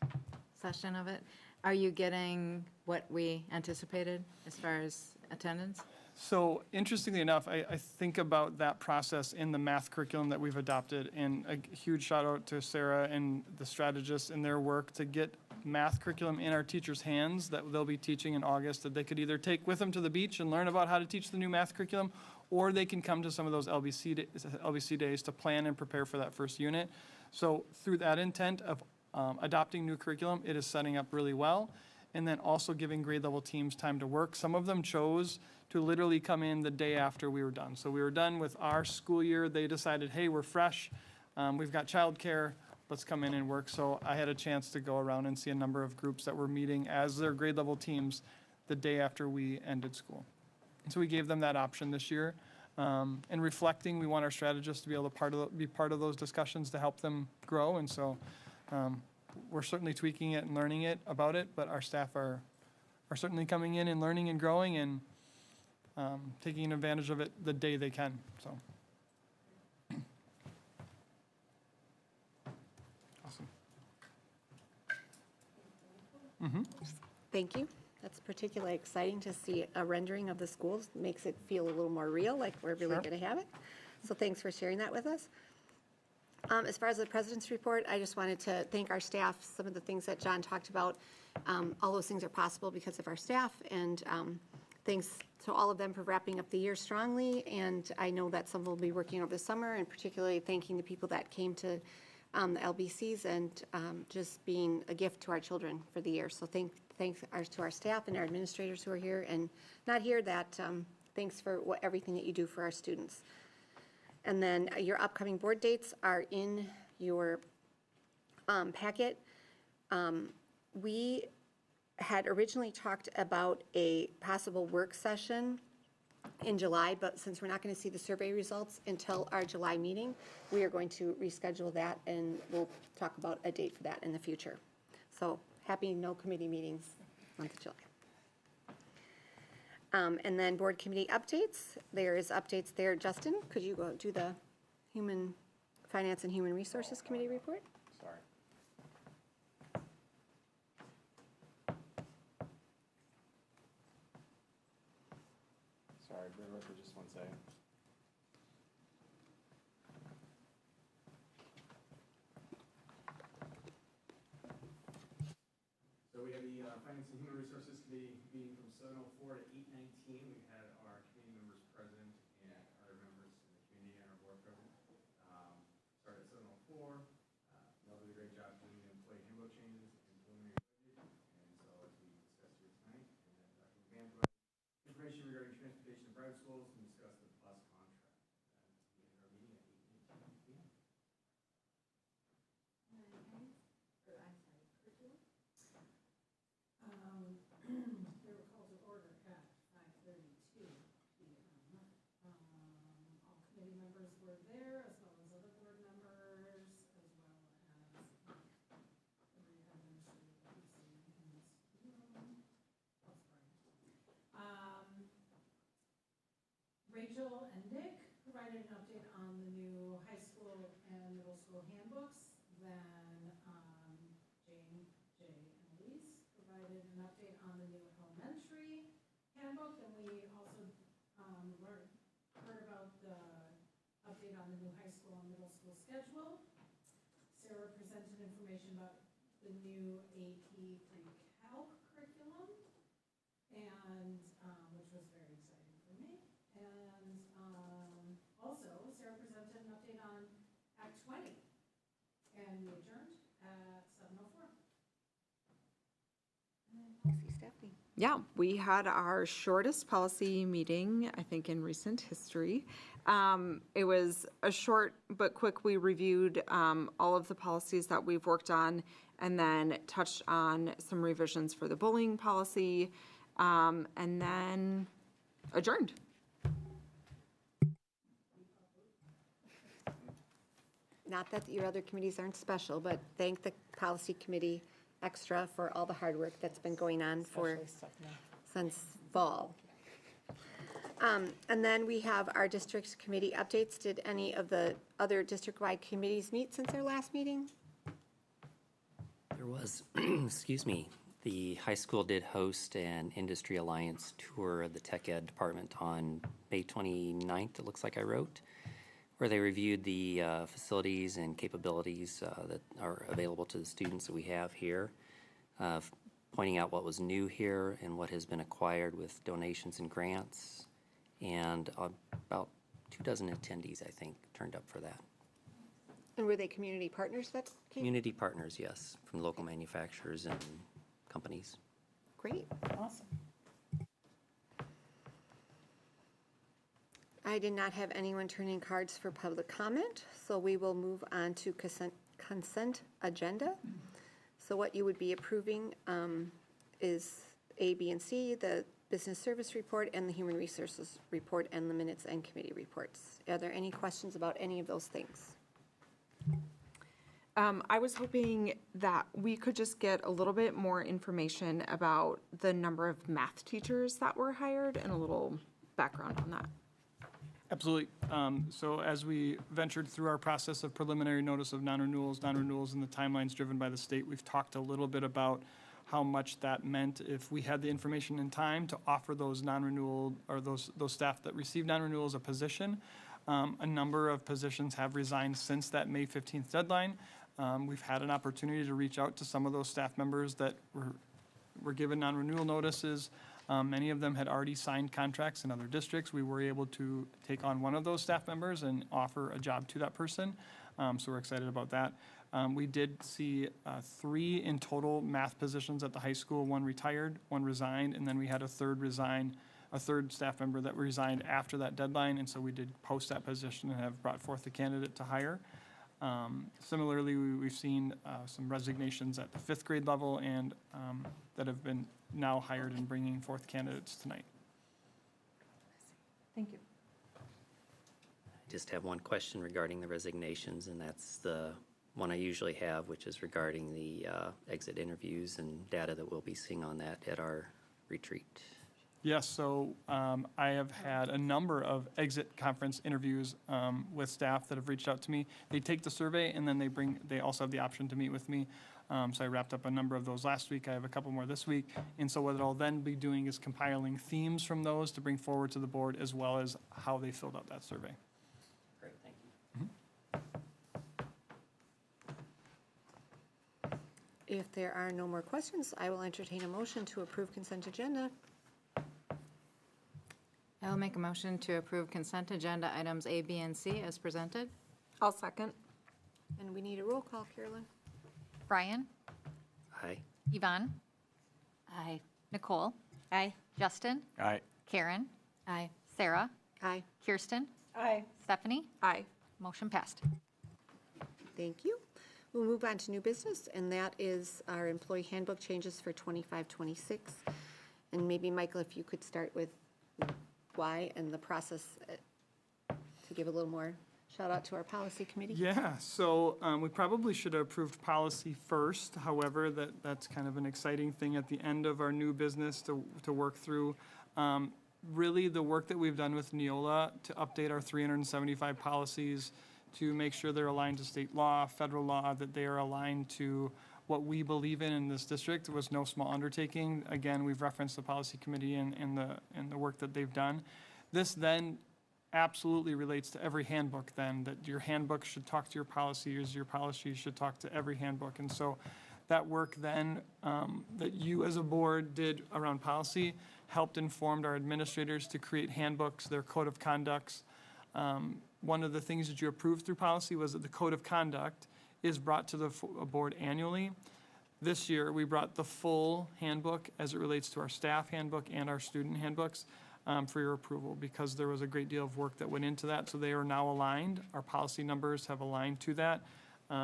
session of it, are you getting what we anticipated as far as attendance? So interestingly enough, I think about that process in the math curriculum that we've adopted, and a huge shout out to Sarah and the strategists in their work to get math curriculum in our teachers' hands that they'll be teaching in August, that they could take with them to the beach and learn about how to teach the new math curriculum, or they can come to some of those LBC days to plan and prepare for that first unit. So through that intent of adopting new curriculum, it is setting up really well. And then also giving grade level teams time to work. Some of them chose to literally come in the day after we were done. So we were done with our school year. They decided, hey, we're fresh. We've got childcare. Let's come in and work. So I had a chance to go around and see a number of groups that were meeting as their grade level teams the day after we ended school. And so we gave them that option this year. And reflecting, we want our strategists to be able to be part of those discussions to help them grow. And so we're certainly tweaking it and learning it about it, but our staff are certainly coming in and learning and growing and taking advantage of it the day they can. So awesome. Thank you. That's particularly exciting to see a rendering of the schools. Makes it feel a little more real, like we're really going to have it. So thanks for sharing that with us. As far as the president's report, I just wanted to thank our staff. Some of the things that John talked about, all those things are possible because of our staff. And thanks to all of them for wrapping up the year strongly. And I know that some will be working over the summer, and particularly thanking the people that came to the LBCs and just being a gift to our children for the year. So thanks to our staff and our administrators who are here and not here. That thanks for everything that you do for our students. And then your upcoming board dates are in your packet. We had originally talked about a possible work session in July, but since we're not going to see the survey results until our July meeting, we are going to reschedule that, and we'll talk about a date for that in the future. So happy no committee meetings, month of July. And then board committee updates. There is updates there. Justin, could you go do the Finance and Human Resources Committee report? Sorry. Sorry, bear with me just one second. So we have the Finance and Human Resources Committee meeting from 7:04 to 8:19. We had our committee members present and other members in the community and our board present. Started at 7:04. Y'all did a great job doing the employee handbook changes and preliminary budget. And so as we discussed here tonight, and then Dr. McMahon provided information regarding transportation in private schools and discussed the bus contract. We ended our meeting at 8:19 p.m. They were called to order at 5:32 p.m. All committee members were there, as well as other board members, as well as every administrative that we see in this room. Oh, sorry. Rachel and Nick provided an update on the new high school and middle school handbooks. Then Jane, Jay, and Elise provided an update on the new elementary handbook. And we also heard about the update on the new high school and middle school schedule. Sarah presented information about the new AP pre-calc curriculum, and which was very exciting for me. And also, Sarah presented an update on Act 20, and we adjourned at 7:04. See Stephanie. Yeah, we had our shortest policy meeting, I think, in recent history. It was a short but quick. We reviewed all of the policies that we've worked on and then touched on some revisions for the bullying policy, and then adjourned. Not that your other committees aren't special, but thank the policy committee extra for all the hard work that's been going on since fall. And then we have our district committee updates. Did any of the other district-wide committees meet since our last meeting? There was, excuse me, the high school did host an Industry Alliance tour of the Tech Ed department on May 29th, it looks like I wrote, where they reviewed the facilities and capabilities that are available to the students that we have here, pointing out what was new here and what has been acquired with donations and grants. And about 24 attendees, I think, turned up for that. And were they community partners that came? Community partners, yes, from local manufacturers and companies. Great. Awesome. I did not have anyone turning cards for public comment, so we will move on to consent agenda. So what you would be approving is A, B, and C, the business service report and the human resources report and the minutes and committee reports. Are there any questions about any of those things? I was hoping that we could just get a little bit more information about the number of math teachers that were hired and a little background on that. Absolutely. So as we ventured through our process of preliminary notice of non-renewals, and the timelines driven by the state, we've talked a little bit about how much that meant if we had the information in time to offer those non-renewal, or those staff that receive non-renewals a position. A number of positions have resigned since that May 15th deadline. We've had an opportunity to reach out to some of those staff members that were given non-renewal notices. Many of them had already signed contracts in other districts. We were able to take on one of those staff members and offer a job to that person. So we're excited about that. We did see 3 in total math positions at the high school. 1 retired, 1 resigned, and then we had a third staff member that resigned after that deadline. And so we did post that position and have brought forth a candidate to hire. Similarly, we've seen some resignations at the 5th grade level and that have been now hired and bringing forth candidates tonight. Thank you. I just have one question regarding the resignations, and that's the one I usually have, which is regarding the exit interviews and data that we'll be seeing on that at our retreat. Yes, so I have had a number of exit conference interviews with staff that have reached out to me. They take the survey and then they also have the option to meet with me. So I wrapped up a number of those last week. I have a couple more this week. And so what I'll then be doing is compiling themes from those to bring forward to the board, as well as how they filled out that survey. Great, thank you. If there are no more questions, I will entertain a motion to approve consent agenda. I will make a motion to approve consent agenda items A, B, and C as presented. I'll second. And we need a roll call, Carolyn. Brian, Aye. Yvonne, Aye. Nicole, Aye. Justin, Aye. Karen, Aye. Sarah, Aye. Kirsten, Aye. Stephanie. Aye. Motion passed. Thank you. We'll move on to new business, and that is our employee handbook changes for 25-26. And maybe, Michael, if you could start with why and the process to give a little more shout out to our policy committee. Yeah, so we probably should have approved policy first. However, that's kind of an exciting thing at the end of our new business to work through. Really, the work that we've done with Neola to update our 375 policies, to make sure they're aligned to state law, federal law, that they are aligned to what we believe in this district was no small undertaking. Again, we've referenced the policy committee and the work that they've done. This then absolutely relates to every handbook then, that your handbook should talk to your policies should talk to every handbook. And so that work then that you as a board did around policy helped informed our administrators to create handbooks, their code of conducts. One of the things that you approved through policy was that the code of conduct is brought to the board annually. This year, we brought the full handbook as it relates to our staff handbook and our student handbooks for your approval, because there was a great deal of work that went into that. So they are now aligned. Our policy numbers have aligned to that.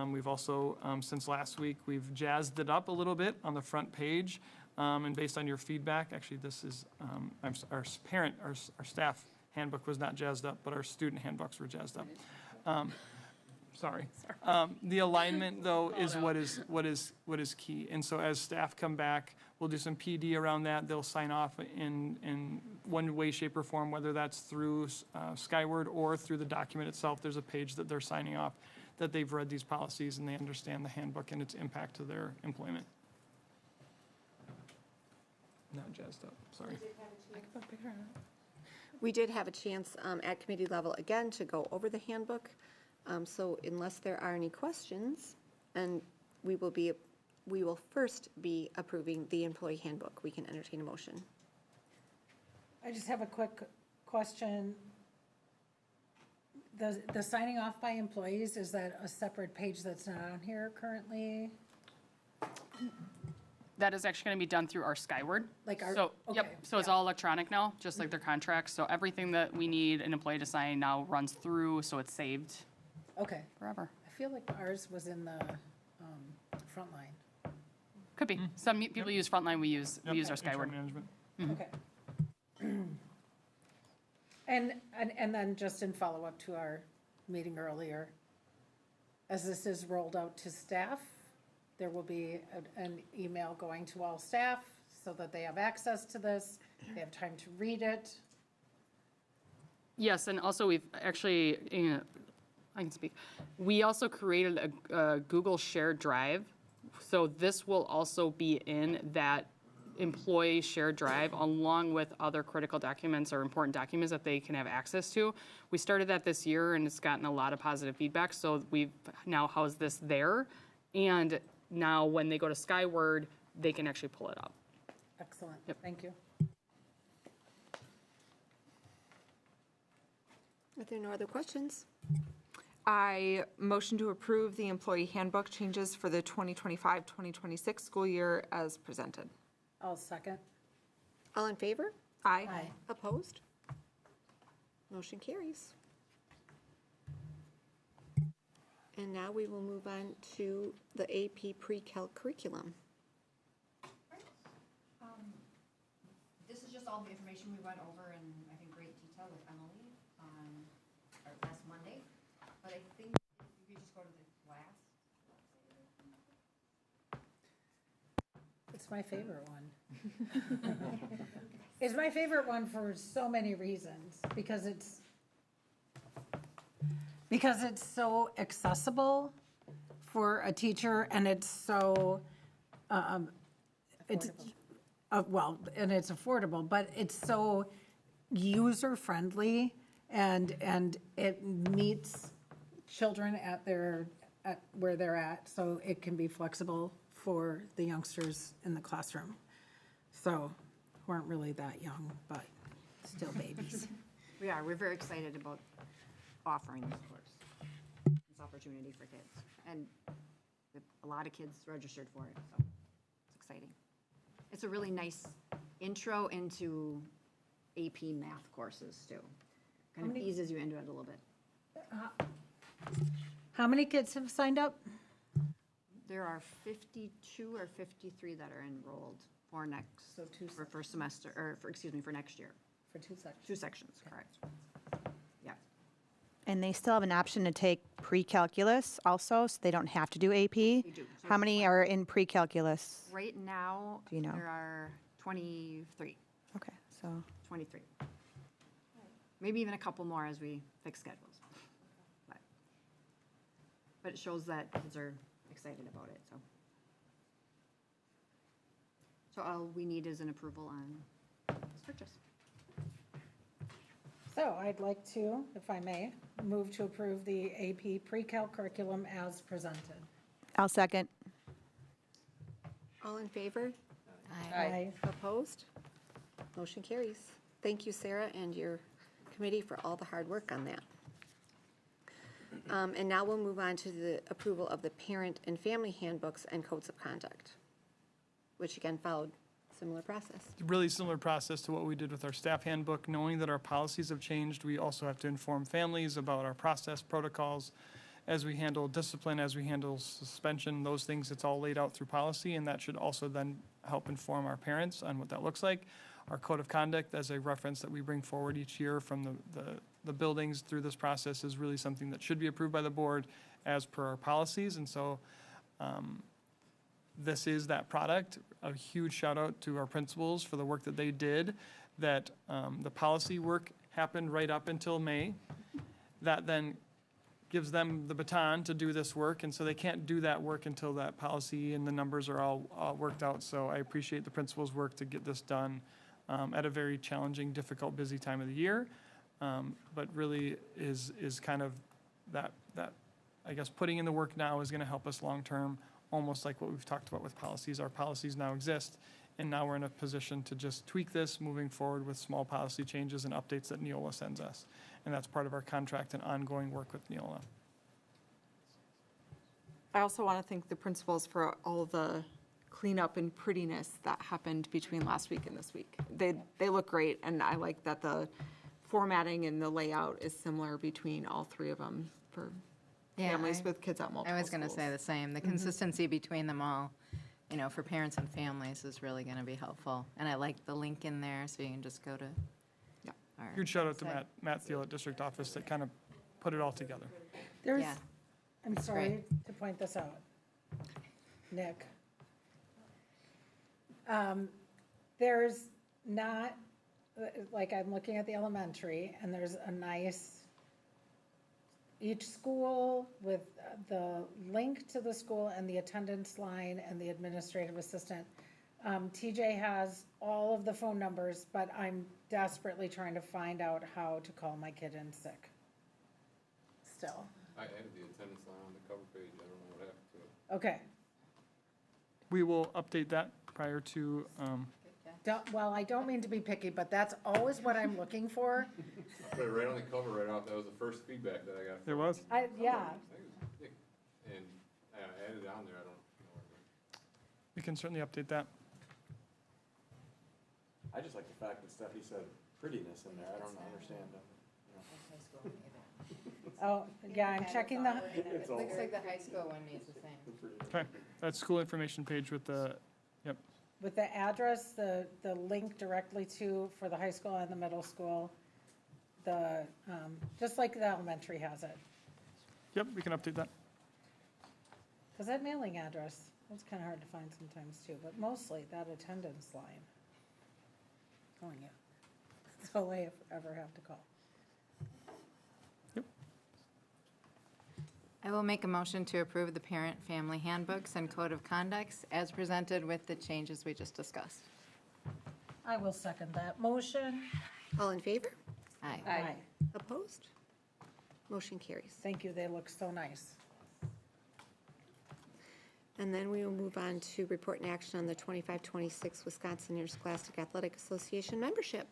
We've also, since last week, we've jazzed it up a little bit on the front page. And based on your feedback, actually, this is our staff handbook was not jazzed up, but our student handbooks were jazzed up. Sorry. The alignment, though, is what is key. And so as staff come back, we'll do some PD around that. They'll sign off in one way, shape, or form, whether that's through Skyward or through the document itself. There's a page that they're signing off that they've read these policies and they understand the handbook and its impact to their employment. Not jazzed up, sorry. We did have a chance at committee level again to go over the handbook. So unless there are any questions, and we will first be approving the employee handbook. We can entertain a motion. I just have a quick question. The signing off by employees, is that a separate page that's not on here currently? That is actually going to be done through our Skyward. Like our- So, okay, yep, so it's all electronic now, just like their contracts. So everything that we need an employee to sign now runs through, so it's saved Okay. forever. I feel like ours was in the front line. Could be. Some people use Frontline, we use our HR Skyward. management. Okay. And then just in follow-up to our meeting earlier, as this is rolled out to staff, there will be an email going to all staff so that they have access to this, they have time to read it. Yes, and also we've actually, I can speak. We also created a Google Shared Drive. So this will also be in that employee shared drive along with other critical documents or important documents that they can have access to. We started that this year and it's gotten a lot of positive feedback. So we've now housed this there. And now when they go to Skyward, they can actually pull it up. Excellent, Yep. thank you. If there are no other questions, I motion to approve the employee handbook changes for the 2025-2026 school year as presented. I'll second. all in favor? Aye. Aye. Opposed? Motion carries. And now we will move on to the AP Pre-Calc curriculum. This is just all the information we went over in, I think, great detail with Emily on our last Monday. But I think if you could just go to the last. It's my favorite one. It's my favorite one for so many reasons, because it's so accessible for a teacher, and it's so, it's, well, and it's affordable, but it's so user-friendly, and it meets children at where they're at, so it can be flexible for the youngsters in the classroom. So, who aren't really that young, but still babies. We're very excited about offering this course, this opportunity for kids. And a lot of kids registered for it, so it's exciting. It's a really nice intro into AP math courses, too. Kind of eases you into it a little bit. How many kids have signed up? There are 52 or 53 that are enrolled for next, So two for first semester, or for next year. For 2 sections. 2 sections, correct. Yeah. And they still have an option to take pre-calculus also, so they don't have to do AP? They do. So How many are in pre-calculus? right now, Do you know? there are 23. Okay, so, 23. Maybe even a couple more as we fix schedules. But it shows that kids are excited about it, so. So all we need is an approval on this purchase. So I'd like to, if I may, move to approve the AP Pre-Calc curriculum as presented. I'll second. All in favor? Aye. Opposed? Motion carries. Thank you, Sarah, and your committee for all the hard work on that. And now we'll move on to the approval of the parent and family handbooks and codes of conduct, which again followed similar process. Really similar process to what we did with our staff handbook. Knowing that our policies have changed, we also have to inform families about our process protocols as we handle discipline, as we handle suspension, those things. It's all laid out through policy, and that should also then help inform our parents on what that looks like. Our code of conduct, as a reference that we bring forward each year from the buildings through this process, is really something that should be approved by the board as per our policies. And so this is that product. A huge shout out to our principals for the work that they did, that the policy work happened right up until May. That then gives them the baton to do this work, and so they can't do that work until that policy and the numbers are all worked out. So I appreciate the principals' work to get this done at a very challenging, difficult, busy time of the year. But really is kind of that, I guess, putting in the work now is gonna help us long-term, almost like what we've talked about with policies. Our policies now exist, and now we're in a position to just tweak this moving forward with small policy changes and updates that Neola sends us. And that's part of our contract and ongoing work with Neola. I also want to thank the principals for all the cleanup and prettiness that happened between last week and this week. They look great, and I like that the formatting and the layout is similar between all three of them for Yeah, families I- with kids at multiple I was going to say schools. the same. The consistency between them all, you know, for parents and families is really going to be helpful. And I like the link in there, so you can just go to Yeah. our Huge shout out to site. Matt Thiel at District Office that kind of put it all together. There's, Yeah. I'm sorry to point this out, Nick. There's not, like, I'm looking at the elementary, and there's a nice, each school with the link to the school and the attendance line and the administrative assistant. TJ has all of the phone numbers, but I'm desperately trying to find out how to call my kid in sick. Still. I added the attendance line on the cover page, I don't know what happened to it. Okay. We will update that prior to, Well, I don't mean to be picky, but that's always what I'm looking for. I put it right on the cover right off, that was the first feedback that I got. there was. Yeah, And I added it on there, I don't know where it went. We can certainly update that. I just like the fact that Steffi said prettiness in there, I don't understand, you know. Oh, yeah, I'm checking the, Looks like the high school one needs the same. Okay, that's school information page with the, yep. with the address, the link directly to, for the high school and the middle school, the, just like the elementary has it. Yep, we can update that. Because that mailing address, that's kind of hard to find sometimes too, but mostly that attendance line. Oh, yeah. That's all I ever have to call. I will make a motion to approve the parent-family handbooks and code of conducts as presented with the changes we just discussed. I will second that motion. All in favor? Aye. Aye. Opposed? Motion carries. Thank you, they look so nice. And then we will move on to report and action on the 25-26 Wisconsin Interscholastic Athletic Association membership.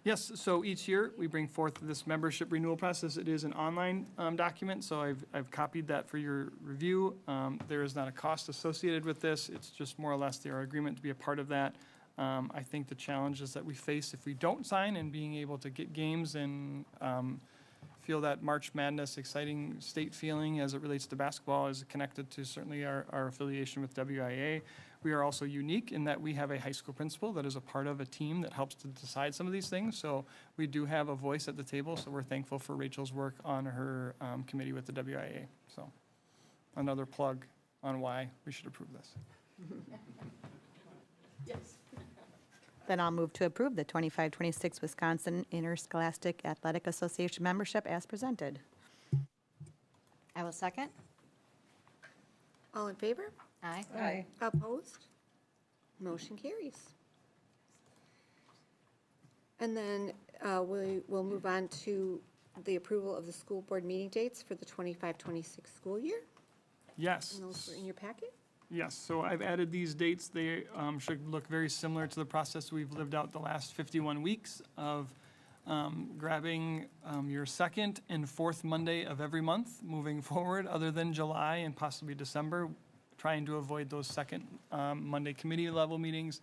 Yes, so each year, we bring forth this membership renewal process. It is an online document, so I've copied that for your review. There is not a cost associated with this. It's just more or less our agreement to be a part of that. I think the challenges that we face if we don't sign and being able to get games and feel that March Madness exciting state feeling as it relates to basketball is connected to certainly our affiliation with WIA. We are also unique in that we have a high school principal that is a part of a team that helps to decide some of these things. So we do have a voice at the table, so we're thankful for Rachel's work on her committee with the WIA. So another plug on why we should approve this. Then I'll move to approve the 25-26 Wisconsin Interscholastic Athletic Association membership as presented. I will second. All in favor? Aye. Aye. Opposed? Motion carries. And then we will move on to the approval of the school board meeting dates for the 25-26 school year. Yes. And those were in your packet? Yes, so I've added these dates. They should look very similar to the process we've lived out the last 51 weeks of grabbing your second and fourth Monday of every month moving forward, other than July and possibly December, trying to avoid those second Monday committee level meetings.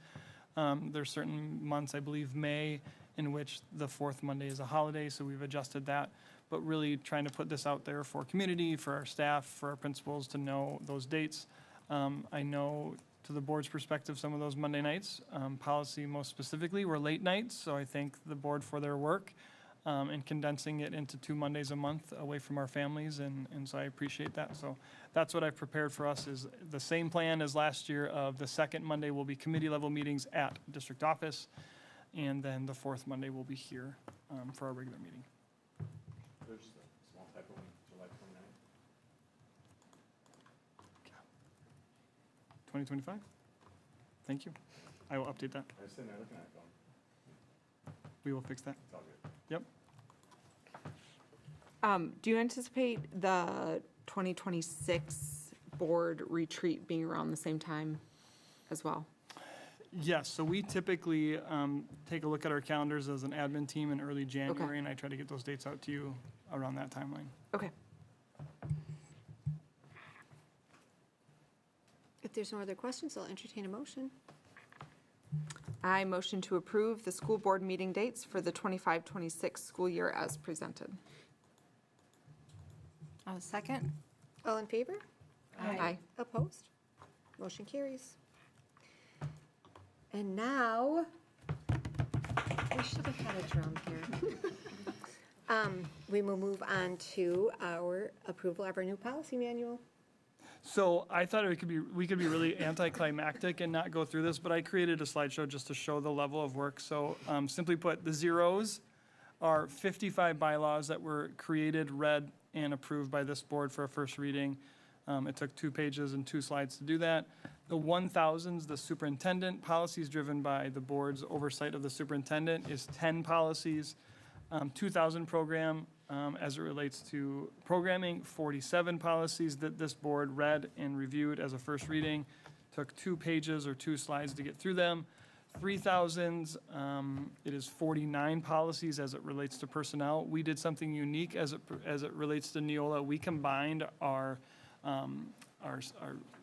There's certain months, I believe May, in which the fourth Monday is a holiday, so we've adjusted that. But really trying to put this out there for community, for our staff, for our principals to know those dates. I know, to the board's perspective, some of those Monday nights, policy most specifically, were late nights, so I thank the board for their work in condensing it into 2 Mondays a month away from our families, and so I appreciate that. So that's what I've prepared for us, is the same plan as last year of the second Monday will be committee-level meetings at district office, and then the fourth Monday will be here for our regular meeting. There's just a small typo in July 29th. 2025? Thank you. I will update that. I was sitting there looking at it going, We will fix that. it's all good. Yep. Do you anticipate the 2026 board retreat being around the same time as well? Yes, so we typically take a look at our calendars as an admin team in early January, and I try to get those dates out to you around that timeline. Okay. If there's no other questions, I'll entertain a motion. I motion to approve the school board meeting dates for the 25-26 school year as presented. I'll second. All in favor? Aye. Opposed? Motion carries. And now, we should have had a drum here. We will move on to our approval of our new policy manual. So I thought we could be really anticlimactic and not go through this, but I created a slideshow just to show the level of work. So simply put, the zeros are 55 bylaws that were created, read, and approved by this board for a first reading. It took 2 pages and 2 slides to do that. The 1000s, the superintendent, policies driven by the board's oversight of the superintendent, is 10 policies. 2000 program, as it relates to programming, 47 policies that this board read and reviewed as a first reading. Took 2 pages or 2 slides to get through them. 3000s, it is 49 policies as it relates to personnel. We did something unique as it relates to Neola. We combined our our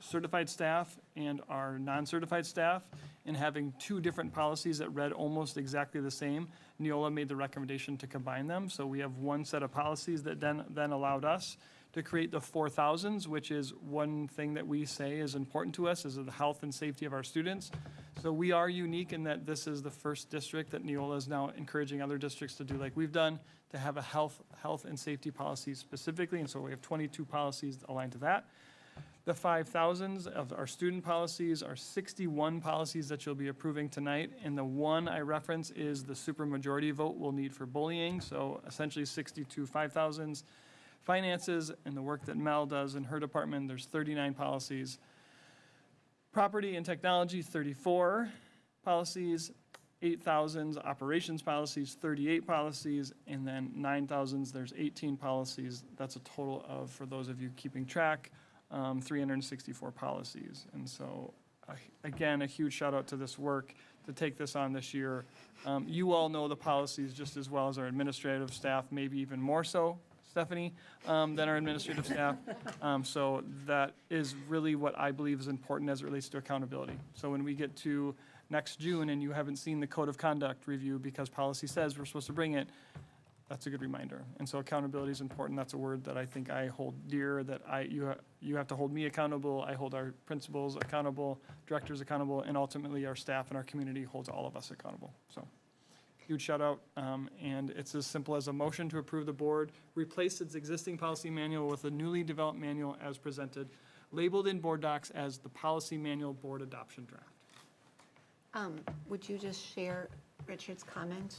certified staff and our non-certified staff, and having two different policies that read almost exactly the same, Neola made the recommendation to combine them. So we have one set of policies that then allowed us to create the 4,000s, which is one thing that we say is important to us, is the health and safety of our students. So we are unique in that this is the first district that Neola is now encouraging other districts to do like we've done, to have a health and safety policy specifically. And so we have 22 policies aligned to that. The 5,000s of our student policies are 61 policies that you'll be approving tonight. And the one I reference is the supermajority vote we'll need for bullying. So essentially 62 5,000s. Finances and the work that Mel does in her department, there's 39 policies. Property and technology, 34 policies. 8,000s, operations policies, 38 policies, and then 9,000s, there's 18 policies. That's a total of, for those of you keeping track, 364 policies. And so, again, a huge shout out to this work to take this on this year. You all know the policies just as well as our administrative staff, maybe even more so, Stephanie, than our administrative staff. So that is really what I believe is important as it relates to accountability. So when we get to next June and you haven't seen the code of conduct review because policy says we're supposed to bring it, that's a good reminder. And so accountability is important. That's a word that I think I hold dear, that you have to hold me accountable. I hold our principals accountable, directors accountable, and ultimately our staff and our community holds all of us accountable. So huge shout out. And it's as simple as a motion to approve the board, replace its existing policy manual with a newly developed manual as presented, labeled in board docs as the policy manual board adoption draft. Would you just share Richard's comment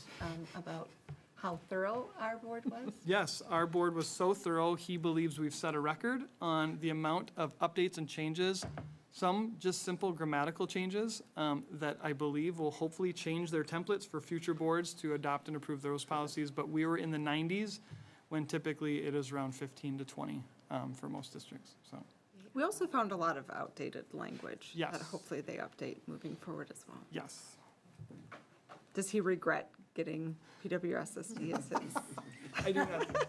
about how thorough our board was? Yes, our board was so thorough, he believes we've set a record on the amount of updates and changes, some just simple grammatical changes that I believe will hopefully change their templates for future boards to adopt and approve those policies, but we were in the 90s when typically it is around 15 to 20 for most districts, so. We also found a lot of outdated language. Yes. That hopefully they update moving forward as well. Yes. Does he regret getting PWSSD as his? I do not.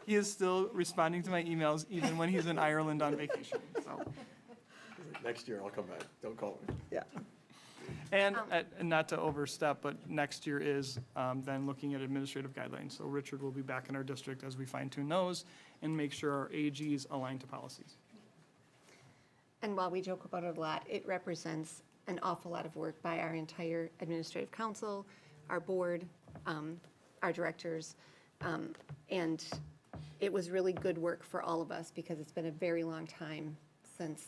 He is still responding to my emails even when he's in Ireland on vacation, so. Next year, I'll come back. Don't call me. Yeah. And not to overstep, but next year is then looking at administrative guidelines. So Richard will be back in our district as we fine tune those and make sure our AGs align to policies. And while we joke about it a lot, it represents an awful lot of work by our entire administrative council, our board, our directors, and it was really good work for all of us because it's been a very long time since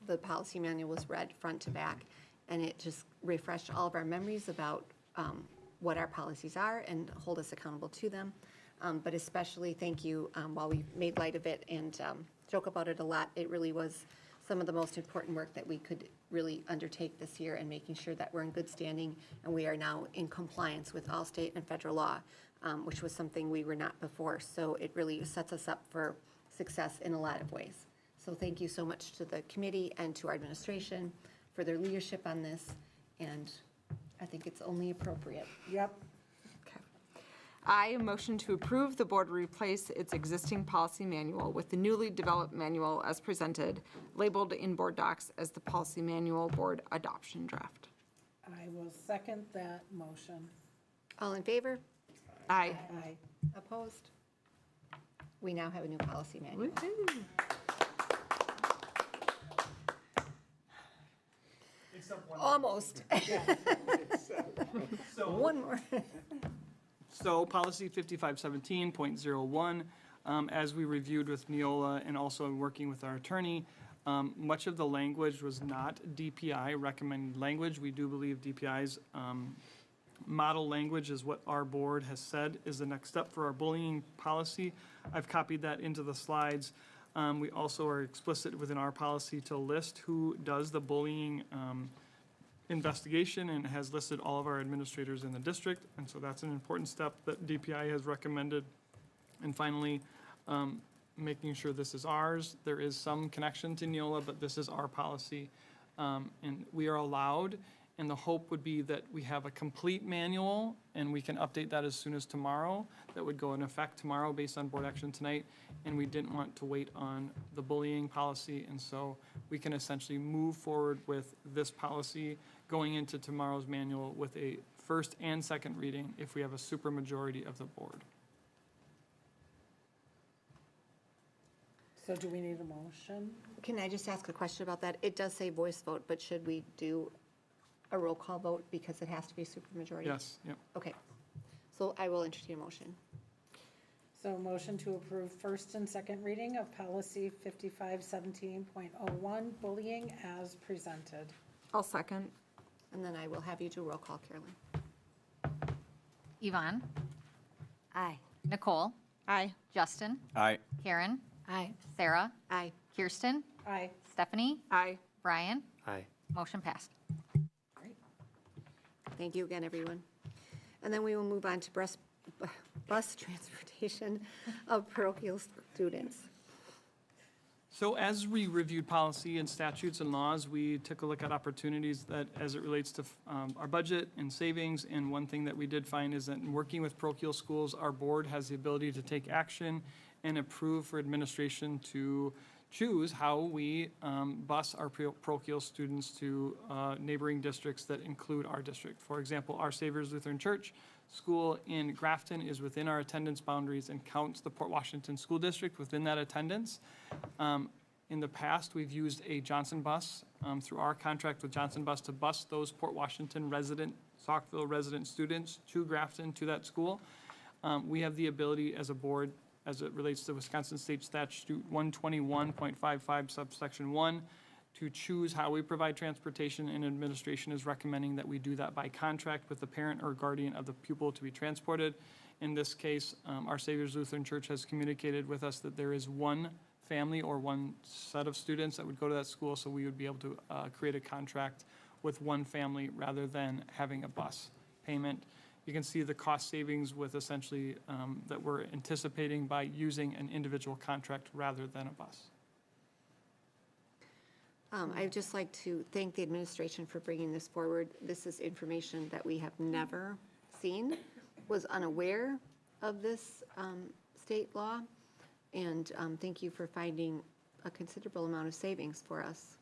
the policy manual was read front to back, and it just refreshed all of our memories about what our policies are and hold us accountable to them. But especially thank you, while we made light of it and joke about it a lot, it really was some of the most important work that we could really undertake this year and making sure that we're in good standing and we are now in compliance with all state and federal law, which was something we were not before. So it really sets us up for success in a lot of ways. So thank you so much to the committee and to our administration for their leadership on this, and I think it's only appropriate. Yep. I motion to approve the board replace its existing policy manual with the newly developed manual as presented, labeled in board docs as the policy manual board adoption draft. I will second that motion. All in favor? Aye. Aye. Opposed? We now have a new policy manual. Almost. So One more. So policy 5517.01, as we reviewed with Neola and also in working with our attorney, much of the language was not DPI recommended language. We do believe DPI's model language is what our board has said is the next step for our bullying policy. I've copied that into the slides. We also are explicit within our policy to list who does the bullying investigation and has listed all of our administrators in the district. And so that's an important step that DPI has recommended. And finally, making sure this is ours. There is some connection to Neola, but this is our policy. And we are allowed And the hope would be that we have a complete manual, and we can update that as soon as tomorrow. That would go in effect tomorrow based on board action tonight. And we didn't want to wait on the bullying policy, and so we can essentially move forward with this policy going into tomorrow's manual with a first and second reading if we have a supermajority of the board. So do we need a motion? Can I just ask a question about that? It does say voice vote, but should we do a roll call vote because it has to be supermajority? Yes, yep. Okay. So I will entertain a motion. So motion to approve first and second reading of policy 5517.01, bullying as presented. I'll second. And then I will have you do roll call, Carolyn. Yvonne? Aye. Nicole? Aye. Justin? Aye. Karen? Aye. Sarah? Aye. Kirsten? Aye. Stephanie? Aye. Brian? Aye. Motion passed. Thank you again, everyone. And then we will move on to bus transportation of parochial students. So as we reviewed policy and statutes and laws, we took a look at opportunities that, as it relates to our budget and savings. And one thing that we did find is that in working with parochial schools, our board has the ability to take action and approve for administration to choose how we bus our parochial students to neighboring districts that include our district. For example, our Savior's Lutheran Church school in Grafton is within our attendance boundaries and counts the Port Washington School District within that attendance. In the past, we've used a Johnson bus through our contract with Johnson Bus to bus those Port Washington resident, Saukville resident students to Grafton, to that school. We have the ability as a board, as it relates to Wisconsin State Statute 121.55 subsection 1, to choose how we provide transportation, and administration is recommending that we do that by contract with the parent or guardian of the pupil to be transported. In this case, our Savior's Lutheran Church has communicated with us that there is one family or one set of students that would go to that school, so we would be able to create a contract with one family rather than having a bus payment. You can see the cost savings with essentially that we're anticipating by using an individual contract rather than a bus. I'd just like to thank the administration for bringing this forward. This is information that we have never seen, was unaware of this state law, and thank you for finding a considerable amount of savings for us.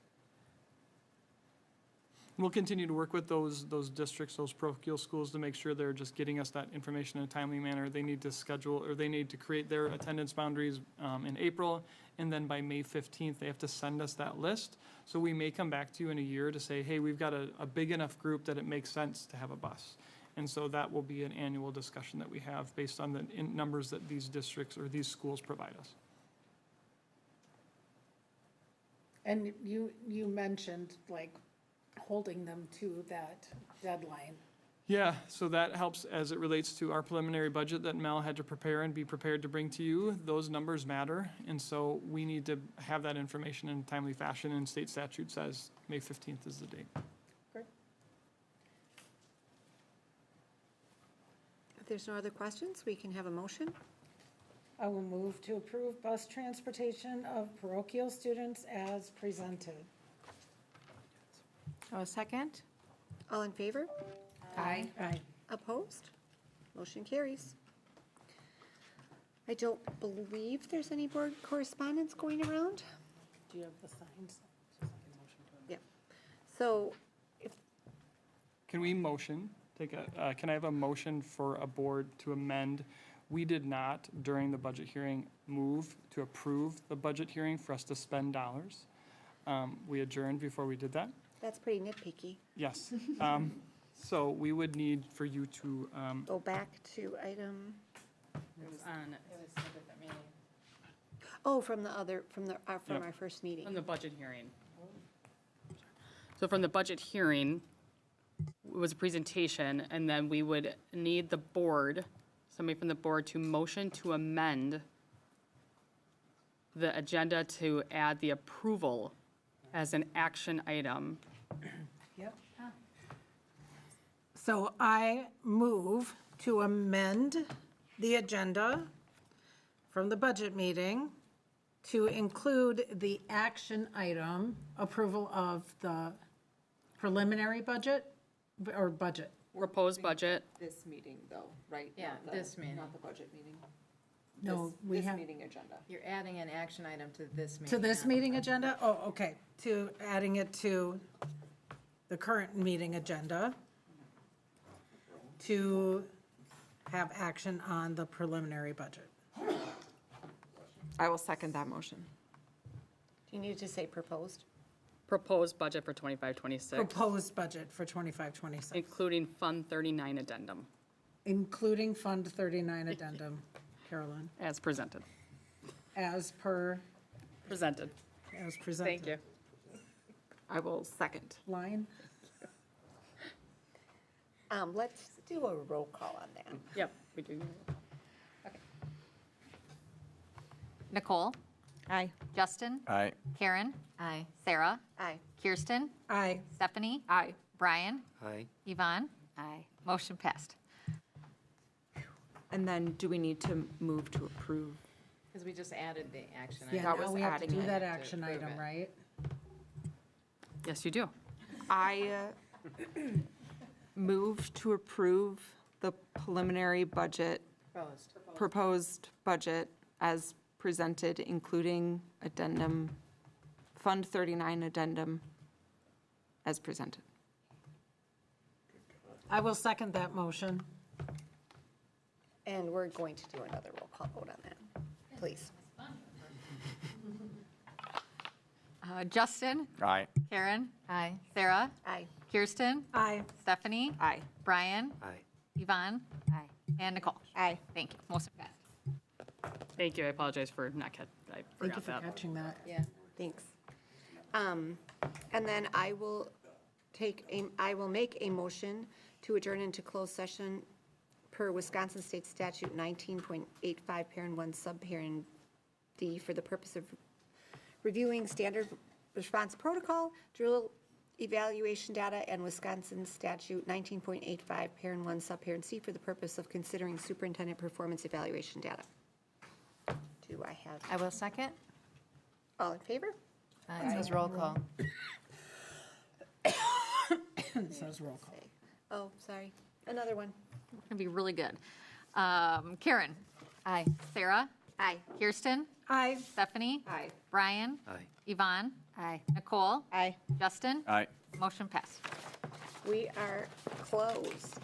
We'll continue to work with those districts, those parochial schools, to make sure they're just getting us that information in a timely manner. They need to schedule, or they need to create their attendance boundaries in April, and then by May 15th, they have to send us that list. So we may come back to you in a year to say, hey, we've got a big enough group that it makes sense to have a bus. And so that will be an annual discussion that we have based on the numbers that these districts or these schools provide us. And you mentioned like holding them to that deadline. Yeah, so that helps as it relates to our preliminary budget that Mel had to prepare and be prepared to bring to you. Those numbers matter, and so we need to have that information in a timely fashion, and state statute says May 15th is the date. Great. If there's no other questions, we can have a motion. I will move to approve bus transportation of parochial students as presented. Oh, a second? All in favor? Aye. Aye. Opposed? Motion carries. I don't believe there's any board correspondence going around. Do you have the signs? Yep. So if, Can we motion, can I have a motion for a board to amend? We did not, during the budget hearing, move to approve the budget hearing for us to spend dollars. We adjourned before we did that. that's pretty nitpicky. Yes. So we would need for you to, Go back to item, oh, from our first meeting. From the budget hearing. So from the budget hearing, it was a presentation, and then we would need the board, somebody from the board, to motion to amend the agenda to add the approval as an action item. Yep. So I move to amend the agenda from the budget meeting to include the action item approval of the preliminary budget or budget? Proposed budget, This meeting, though, right? Yeah, Not the- this meeting. Not the budget meeting. No, we have, Meeting agenda. You're adding an action item to this meeting. to this not- meeting agenda? Oh, okay, to adding it to the current meeting agenda to have action on the preliminary budget. I will second that motion. Do you need to say proposed? proposed budget for 25-26, Proposed budget for 25-26, including Fund 39 addendum, including Fund 39 addendum, Carolyn, as presented. as per, Presented. as presented. Thank you. I will second. Line? Let's do a roll call on that. Yep, we do. Nicole, Aye. Justin, Aye. Karen, Aye. Sarah, Aye. Kirsten, Aye. Stephanie, Aye. Brian, Aye. Yvonne. Aye. Motion passed. And then do we need to move to approve? Because we just added the action Yeah, item. That now was we have to adding do it. that To action approve item, it. right? Yes, you do. I move to approve the preliminary budget, proposed budget as presented, including addendum, Fund 39 addendum as presented. I will second that motion. And we're going to do another roll call vote on that, please. Justin, Aye. Karen, Aye. Sarah, Aye. Kirsten, Aye. Stephanie, Aye. Brian, Aye. Yvonne. Aye. And Nicole. Aye. Thank you. Motion passed. Thank you. I apologize for not I Thank you forgot for that. catching that. Yeah. Thanks. And then I will make a motion to adjourn into closed session per Wisconsin State Statute 19.85, parent 1, subparent D, for the purpose of reviewing standard response protocol, drill evaluation data, and Wisconsin Statute 19.85, parent 1, subparent C, for the purpose of considering superintendent performance evaluation data. Do I have, I will second. all in favor? It says roll call. It says roll call. Oh, sorry. Another one. It's going to be really good. Karen. Aye. Sarah. Aye. Kirsten. Aye. Stephanie. Aye. Brian. Aye. Yvonne. Aye. Nicole. Aye. Justin. Aye. Motion passed. We are closed.